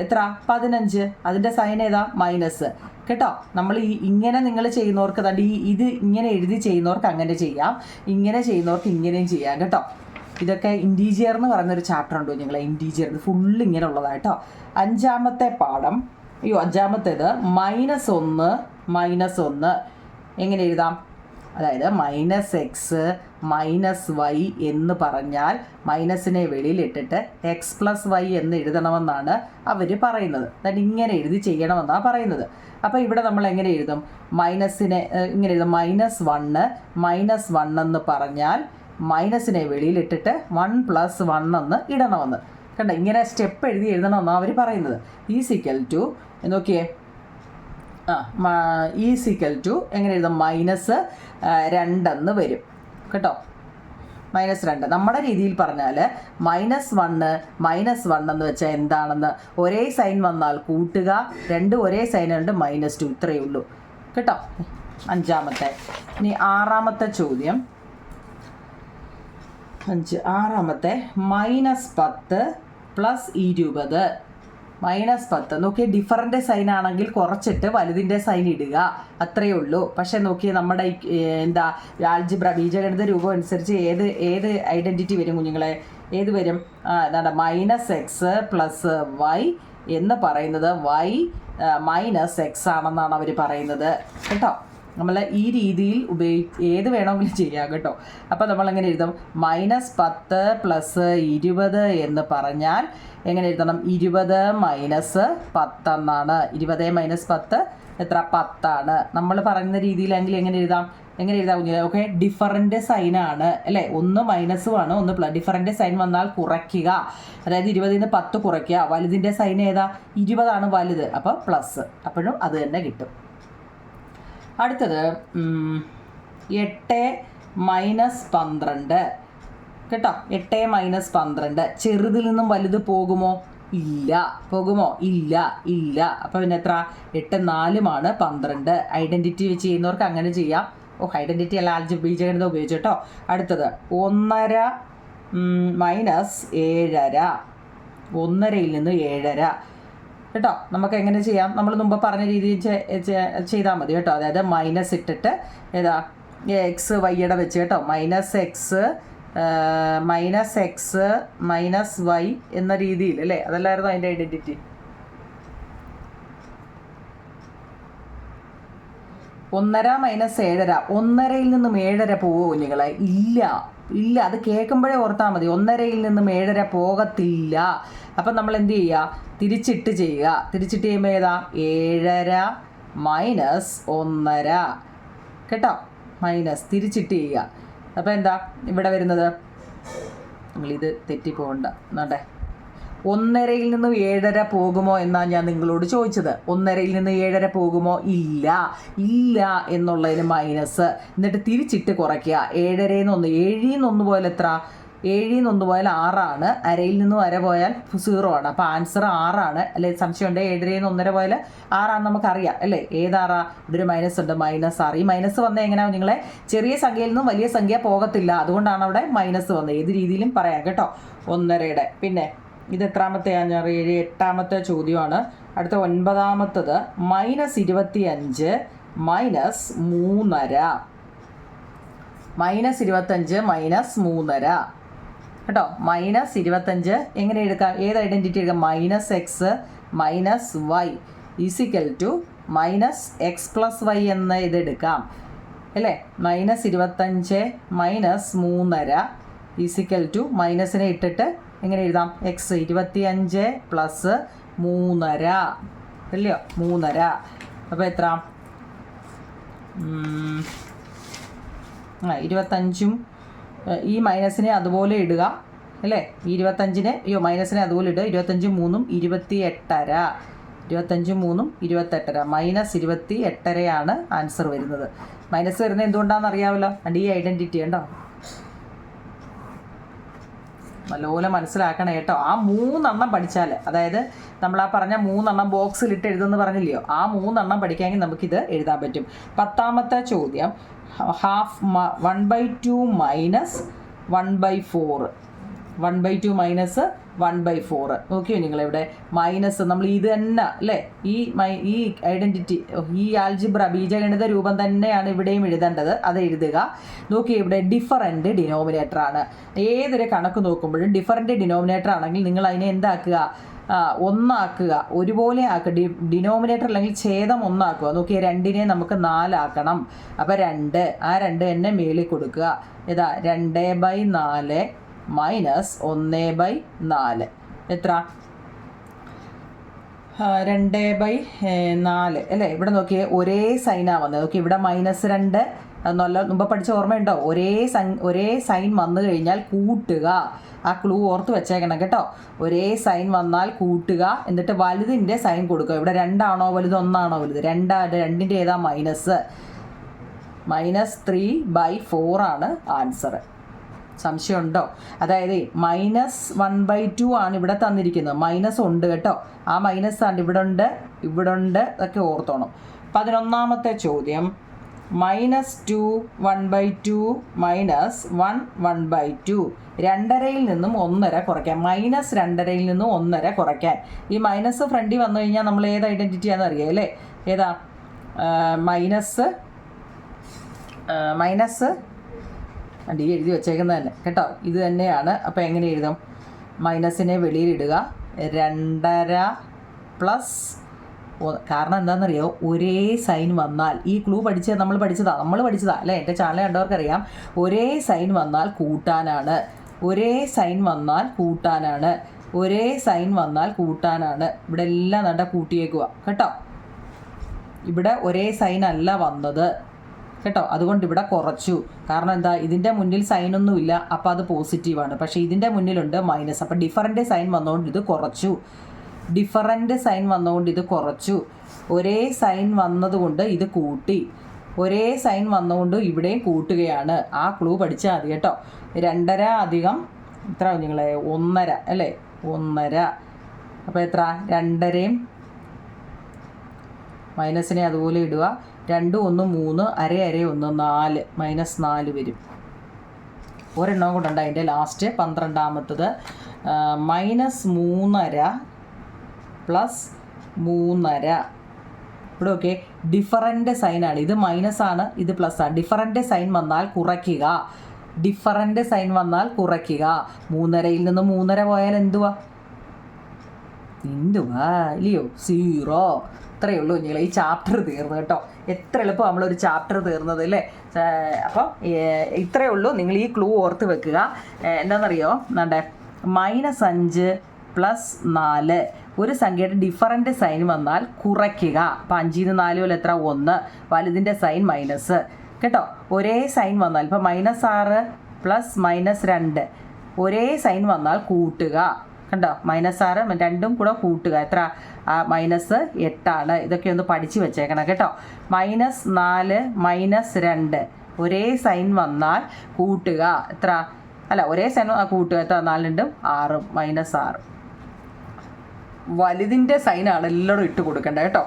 Speaker 1: എത്ര? 15. അതിൻ്റെ സൈൻ ഏതാ? മൈനസ് കേട്ടോ. നമ്മൾ ഇങ്ങനെ നിങ്ങൾ ചെയ്യുന്നവർക്ക് ഇത് ഇങ്ങനെ എഴുതി ചെയ്യുന്നവർക്ക് അങ്ങനെ ചെയ്യാം, ഇങ്ങനെ ചെയ്യുന്നവർക്ക് ഇങ്ങനെയും ചെയ്യാം കേട്ടോ. ഇതൊക്കെ ഇൻറ്റീജിയർ എന്ന് പറയുന്നൊരു ചാപ്റ്റർ ഉണ്ടോ നിങ്ങളെ? ഇൻറ്റീജിയർ ഇത് ഫുള്ള് ഇങ്ങനെ ഉള്ളതായിട്ടോ. അഞ്ചാമത്തേത് -1 എങ്ങനെ എഴുതാം? അതായത് -x -y എന്ന് പറഞ്ഞാൽ മൈനസിനെ വെളിയിലിട്ടിട്ട് x + y എന്ന് എഴുതണമെന്നാണ് അവർ പറയുന്നത്. അതായത് ഇങ്ങനെ എഴുതി ചെയ്യണമെന്നാണ് പറയുന്നത്. അപ്പോൾ ഇവിടെ നമ്മൾ എങ്ങനെ എഴുതും? മൈനസിനെ ഇങ്ങനെ എഴുതും. -1 എന്ന് പറഞ്ഞാൽ മൈനസിനെ വെളിയിലിട്ടിട്ട് 1 + 1 എന്ന് ഇടണമെന്ന് കണ്ടോ. ഇങ്ങനെ സ്റ്റെപ്പ് എഴുതി എഴുതണമെന്നാണ് അവർ പറയുന്നത്. ഈസിക്കൽ ടു നോക്കിയേ, ഈസിക്കൽ ടു എങ്ങനെ എഴുതാം, -2 വരും കേട്ടോ. -2 നമ്മുടെ രീതിയിൽ പറഞ്ഞാൽ -1 എന്ന് വെച്ചാൽ എന്താണെന്ന്, ഒരേ സൈൻ വന്നാൽ കൂട്ടുക, 2 ഒരേ സൈൻ ഉണ്ട്, -2 ഇത്രയേ ഉള്ളൂ കേട്ടോ. 5. ഇനി 6ാമത്തെ ചോദ്യം, 6ാമത്തെ -10 + 20. -10 നോക്കിയേ, ഡിഫറൻ്റ് സൈൻ ആണെങ്കിൽ കുറച്ചിട്ട് വലുതിൻ്റെ സൈൻ ഇടുക, അത്രയേ ഉള്ളൂ. പക്ഷേ നോക്കിയേ നമ്മുടെ ആൾജിബ്ര ബീജഗണിത രൂപം അനുസരിച്ച് ഏത് ഐഡൻറ്റിറ്റി വരും കുഞ്ഞുങ്ങളെ, ഏത് വരും? എന്താണ് -x + y എന്ന് പറയുന്നത് y -x ആണെന്നാണ് അവർ പറയുന്നത് കേട്ടോ. നമ്മൾ ഈ രീതിയിൽ ഏത് വേണമെങ്കിലും ചെയ്യാം കേട്ടോ. അപ്പോൾ നമ്മളെങ്ങനെ എഴുതും, -10 + 20 എന്ന് പറഞ്ഞാൽ എങ്ങനെ എഴുതണം, 20 - 10 എന്നാണ്. 20 - 10 എത്ര? 10 ആണ്. നമ്മൾ പറയുന്ന രീതിയിലെങ്കിൽ എങ്ങനെ എഴുതാം കുഞ്ഞിനെ? ഓക്കെ, ഡിഫറൻ്റ് സൈനാണ് അല്ലേ, ഒന്ന് മൈനസുമാണ്, ഒന്ന് പ്ലസ്. ഡിഫറൻ്റ് സൈൻ വന്നാൽ കുറയ്ക്കുക, അതായത് 20 നിന്ന് 10 കുറയ്ക്കുക. വലുതിൻ്റെ സൈൻ ഏതാ? 20 ആണ് വലുത്, അപ്പോൾ പ്ലസ്. അപ്പോഴും അത് തന്നെ കിട്ടും. അടുത്തത് 8 - 12 കേട്ടോ. 8 - 12 ചെറുതിൽ നിന്നും വലുത് പോകുമോ? ഇല്ല. പോകുമോ? ഇല്ല. അപ്പോൾ പിന്നെ എത്ര? 8 4 12. ഐഡൻറ്റിറ്റി വെച്ച് ചെയ്യുന്നവർക്ക് അങ്ങനെ ചെയ്യാം. ഐഡൻറ്റിറ്റി അല്ല, ബീജഗണിതം ഉപയോഗിച്ചു കേട്ടോ. അടുത്തത് 1.5 -7.5. 1.5ൽ നിന്ന് 7.5 കേട്ടോ. നമുക്ക് എങ്ങനെ ചെയ്യാം? നമ്മൾ മുമ്പ് പറഞ്ഞ രീതിയിൽ ചെയ്താൽ മതി കേട്ടോ. അതായത് മൈനസ് ഇട്ടിട്ട് ഏതാ എക്സ് വൈയുടെ വെച്ച് കേട്ടോ. -x -y എന്ന രീതിയിൽ അല്ലേ, അതല്ലായിരുന്നു അതിൻ്റെ ഐഡൻറ്റിറ്റി. 1.5 - 7.5. 1.5ൽ നിന്നും 7.5 പോവോ കുഞ്ഞുങ്ങളെ? ഇല്ല. അത് കേൾക്കുമ്പോഴേ ഓർത്താൽ മതി. 1.5ൽ നിന്നും 7.5 പോകത്തില്ല. അപ്പം നമ്മൾ എന്ത് ചെയ്യുക? തിരിച്ചിട്ട് ചെയ്യുക. തിരിച്ചിട്ട് ചെയ്യുമ്പോൾ ഏതാ? 7.5 - 1.5 കേട്ടോ. മൈനസ് തിരിച്ചിട്ട് ചെയ്യുക. അപ്പോൾ എന്താ ഇവിടെ വരുന്നത്? നിങ്ങളിത് തെറ്റിപ്പോകണ്ട. എന്നാട്ടെ, 1.5ൽ നിന്ന് 7.5 പോകുമോ എന്നാണ് ഞാൻ നിങ്ങളോട് ചോദിച്ചത്. 1.5ൽ നിന്ന് 7.5 പോകുമോ? ഇല്ല എന്നുള്ളതിന് മൈനസ്, എന്നിട്ട് തിരിച്ചിട്ട് കുറയ്ക്കുക. 7.5 - 1 7ൽ നിന്ന് 1 പോയാൽ എത്ര? 7ൽ നിന്ന് 1 പോയാൽ 6 ആണ്. അരയിൽ നിന്ന് വര പോയാൽ 0 ആണ്. അപ്പോൾ ആൻസർ 6 ആണ് അല്ലേ? സംശയമുണ്ട്. 7.5 നിന്ന് 1.5 പോയാൽ 6 ആണെന്ന് നമുക്കറിയാം അല്ലേ? ഏതാറാ? ഇവിടെ ഒരു മൈനസ് ഉണ്ട്, -6. ഈ മൈനസ് വന്നാൽ എങ്ങനെയാണ് നിങ്ങളെ? ചെറിയ സംഖ്യയിൽ നിന്നും വലിയ സംഖ്യ പോകത്തില്ല, അതുകൊണ്ടാണ് അവിടെ മൈനസ് വന്നത്. ഏത് രീതിയിലും പറയാം കേട്ടോ. 1.5യുടെ പിന്നെ ഇത് എത്രാമത്തെയാണ്? 8ാമത്തെ ചോദ്യമാണ്. അടുത്ത 9ാമത്തത് -25 - 3.5. -25 -3.5 കേട്ടോ. -25 എങ്ങനെ എടുക്കാം? ഏത് ഐഡൻറ്റിറ്റി എടുക്കാം? -x -y is equal to -x + y എന്ന ഇതെടുക്കാം അല്ലേ? -25 -3.5 ഈസിക്കൽ ടു മൈനസിനെ ഇട്ടിട്ട് എങ്ങനെ എഴുതാം? x 25 + 3.5 അല്ലയോ? 3.5. അപ്പോൾ എത്ര? 25ഉം ഈ മൈനസിനെ അതുപോലെ ഇടുക അല്ലേ? 25നെ മൈനസിനെ അതുപോലെ ഇടുക. 25ഉം 3ഉം 28.5. 25ഉം 3ഉം 28.5. -28.5 ആൻസർ വരുന്നത്. മൈനസ് വരുന്നത് എന്തുകൊണ്ടാണെന്ന് അറിയാമല്ലോ. അത് ഈ ഐഡൻറ്റിറ്റി ഉണ്ടോ? നല്ലപോലെ മനസ്സിലാക്കണം കേട്ടോ. ആ 3 പഠിച്ചാൽ, അതായത് നമ്മൾ ആ പറഞ്ഞ 3 ബോക്സിലിട്ട് എഴുതുമെന്ന് പറഞ്ഞില്ലയോ, ആ 3 പഠിക്കാമെങ്കിൽ നമുക്കിത് എഴുതാൻ പറ്റും. 10ാമത്തെ ചോദ്യം 1/2 - 1/4. 1/2 - 1/4 നോക്കിയോ നിങ്ങളിവിടെ മൈനസ്. നമ്മൾ ഇത് തന്നെ അല്ലേ, ഈ ഐഡൻറ്റിറ്റി, ഈ ആൾജിബ്ര ബീജഗണിത രൂപം തന്നെയാണ് ഇവിടെയും എഴുതേണ്ടത്. അത് എഴുതുക. നോക്കിയോ, ഇവിടെ ഡിഫറൻറ്റ് ഡിനോമിനേറ്റർ ആണ്. ഏതൊരു കണക്ക് നോക്കുമ്പോഴും ഡിഫറൻറ്റ് ഡിനോമിനേറ്റർ ആണെങ്കിൽ നിങ്ങൾ അതിനെ എന്താക്കുക? 1 ആക്കുക, ഒരുപോലെ ആക്കുക. ഡിനോമിനേറ്റർ അല്ലെങ്കിൽ ഛേദം 1 ആക്കുക. നോക്കിയാൽ 2നെ നമുക്ക് 4 ആക്കണം. അപ്പോൾ 2, ആ 2 തന്നെ മേളിൽ കൊടുക്കുക. ഏതാ? 2/4 -1/4 എത്ര? 2/4 അല്ലേ? ഇവിടെ നോക്കിയേ ഒരേ സൈനാണ് വന്നത്. നോക്കി ഇവിടെ -2 നല്ല മുമ്പ് പഠിച്ച ഓർമ്മയുണ്ടോ? ഒരേ സൈൻ വന്നു കഴിഞ്ഞാൽ കൂട്ടുക. ആ ക്ലൂ ഓർത്ത് വെച്ചേക്കണം കേട്ടോ. ഒരേ സൈൻ വന്നാൽ കൂട്ടുക, എന്നിട്ട് വലുതിൻ്റെ സൈൻ കൊടുക്കുക. ഇവിടെ 2 ആണോ വലുത് 1 ആണോ വലുത്? 2 2ൻ്റെ ഏതാ മൈനസ്? -3/4 ആണ് ആൻസർ. സംശയമുണ്ടോ? അതായത് -1/2 ആണ് ഇവിടെ തന്നിരിക്കുന്നത്. മൈനസ് ഉണ്ട് കേട്ടോ. ആ മൈനസ് ആണ് ഇവിടെ ഉണ്ട്, ഇവിടെ ഉണ്ട്, ഇതൊക്കെ ഓർത്തോണം. 11ാമത്തെ ചോദ്യം -2 1/2 -1 1/2. 2.5 നിന്നും 1.5 കുറയ്ക്കാൻ. -2.5 നിന്നും 1.5 കുറയ്ക്കാൻ. ഈ മൈനസ് ഫ്രണ്ടിൽ വന്നു കഴിഞ്ഞാൽ നമ്മൾ ഏത് ഐഡൻറ്റിറ്റിയാണെന്ന് അറിയാം അല്ലേ? ഏതാ മൈനസ് അടി എഴുതി വെച്ചേക്കുന്നത് തന്നെ കേട്ടോ. ഇത് തന്നെയാണ്. അപ്പോൾ എങ്ങനെ എഴുതാം? മൈനസിനെ വെളിയിലിടുക, 2.5 പ്ലസ്. കാരണം എന്താണെന്നറിയോ? ഒരേ സൈൻ വന്നാൽ, ഈ ക്ലൂ നമ്മൾ പഠിച്ചതാ അല്ലേ? എൻ്റെ ചാനൽ കണ്ടവർക്കറിയാം. ഒരേ സൈൻ വന്നാൽ കൂട്ടാനാണ്, ഒരേ സൈൻ വന്നാൽ കൂട്ടാനാണ്, ഒരേ സൈൻ വന്നാൽ കൂട്ടാനാണ്. ഇവിടെ എല്ലാം നല്ല കൂട്ടിയേക്കുക കേട്ടോ. ഇവിടെ ഒരേ സൈൻ അല്ല വന്നത് കേട്ടോ. അതുകൊണ്ട് ഇവിടെ കുറച്ചു. കാരണം എന്താ? ഇതിൻ്റെ മുന്നിൽ സൈനൊന്നുമില്ല, അപ്പോൾ അത് പോസിറ്റീവാണ്. പക്ഷേ ഇതിൻ്റെ മുന്നിലുണ്ട് മൈനസ്. അപ്പോൾ ഡിഫറൻറ്റ് സൈൻ വന്നുകൊണ്ട് ഇത് കുറച്ചു. ഡിഫറൻറ്റ് സൈൻ വന്നുകൊണ്ട് ഇത് കുറച്ചു. ഒരേ സൈൻ വന്നതുകൊണ്ട് ഇത് കൂട്ടി. ഒരേ സൈൻ വന്നുകൊണ്ട് ഇവിടെയും കൂട്ടുകയാണ്. ആ ക്ലൂ പഠിച്ചാൽ മതി കേട്ടോ. 2.5 അധികം എത്ര നിങ്ങളെ? 1.5 അല്ലേ? 1.5. അപ്പോൾ എത്ര? 2.5യും മൈനസിനെ അതുപോലെ ഇടുക. 2 1 3, അര 1 4, -4 വരും. ഒരെണ്ണം കൂടെ ഉണ്ട് അതിൻ്റെ ലാസ്റ്റ് 12ാമത്തത്. -3.5 പ്ലസ് 3.5. ഇവിടെ ഓക്കെ. ഡിഫറൻറ്റ് സൈനാണ്. ഇത് മൈനസാണ്, ഇത് പ്ലസ്സാണ്. ഡിഫറൻറ്റ് സൈൻ വന്നാൽ കുറയ്ക്കുക. ഡിഫറൻറ്റ് സൈൻ വന്നാൽ കുറയ്ക്കുക. 3.5യിൽ നിന്ന് 3.5 പോയാൽ എന്തുവാ ഇല്ലയോ? 0. ഇത്രയേ ഉള്ളൂ. നിങ്ങൾ ഈ ചാപ്റ്റർ തീർന്നു കേട്ടോ. എത്ര എളുപ്പം നമ്മളൊരു ചാപ്റ്റർ തീർന്നത് അല്ലേ? അപ്പം ഇത്രയേ ഉള്ളൂ. നിങ്ങൾ ഈ ക്ലൂ ഓർത്ത് വെക്കുക. എന്താണെന്നറിയോ? എന്താ -5 പ്ലസ് 4. ഒരു സംഖ്യയുടെ ഡിഫറൻറ്റ് സൈൻ വന്നാൽ കുറയ്ക്കുക. അപ്പം 5ൽ നിന്ന് 4 പോലെ എത്ര? 1. വലുതിൻ്റെ സൈൻ മൈനസ് കേട്ടോ. ഒരേ സൈൻ വന്നാൽ ഇപ്പോൾ -6 പ്ലസ് -2. ഒരേ സൈൻ വന്നാൽ കൂട്ടുക കണ്ടോ. -6 രണ്ടും കൂടെ കൂട്ടുക. എത്ര? -8 ആണ്. ഇതൊക്കെ ഒന്ന് പഠിച്ച് വെച്ചേക്കണം കേട്ടോ. -4 -2. ഒരേ സൈൻ വന്നാൽ കൂട്ടുക. എത്ര? അല്ല, ഒരേ സൈൻ കൂട്ടുക. എത്ര? 4 2 6 -6. വലുതിൻ്റെ സൈനാണ് എല്ലായിടും ഇട്ട് കൊടുക്കേണ്ടത് കേട്ടോ.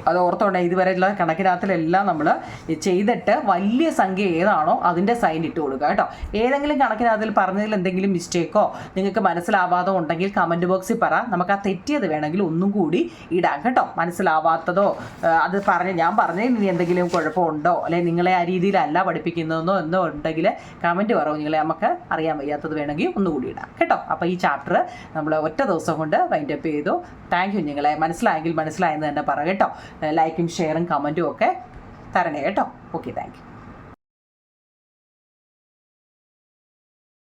Speaker 1: അത് ഓർത്തോണ്ടേ. ഇതുവരെയുള്ള കണക്കിനകത്തിലെല്ലാം നമ്മൾ ചെയ്തിട്ട് വലിയ സംഖ്യ ഏതാണോ അതിൻ്റെ സൈൻ ഇട്ട് കൊടുക്കുക കേട്ടോ. ഏതെങ്കിലും കണക്കിനകത്തിൽ പറഞ്ഞതിൽ എന്തെങ്കിലും മിസ്റ്റേക്കോ നിങ്ങൾക്ക് മനസ്സിലാവാതോ ഉണ്ടെങ്കിൽ കമൻറ്റ് ബോക്സിൽ പറ. നമുക്ക് ആ തെറ്റിയത് വേണമെങ്കിൽ ഒന്നും കൂടി ഇടാം കേട്ടോ. മനസ്സിലാവാത്തതോ അത് ഞാൻ പറഞ്ഞതിൽ ഇനി എന്തെങ്കിലും കുഴപ്പമുണ്ടോ, അല്ലെങ്കിൽ നിങ്ങളെ ആ രീതിയിലല്ല പഠിപ്പിക്കുന്നതെന്നോ എന്തോ ഉണ്ടെങ്കിൽ കമൻറ്റ് പറയും. നിങ്ങളെ നമുക്ക് അറിയാൻ വയ്യാത്തത് വേണമെങ്കിൽ ഒന്നുകൂടി ഇടാം കേട്ടോ. അപ്പോൾ ഈ ചാപ്റ്റർ നമ്മൾ ഒറ്റ ദിവസം കൊണ്ട് വൈൻഡപ്പ് ചെയ്തു. Thank you. നിങ്ങളെ മനസ്സിലായെങ്കിൽ മനസ്സിലായെന്ന് തന്നെ പറ കേട്ടോ. ലൈക്കും ഷെയറും കമൻറ്റും ഒക്കെ തരണേ കേട്ടോ. Okay, thank you.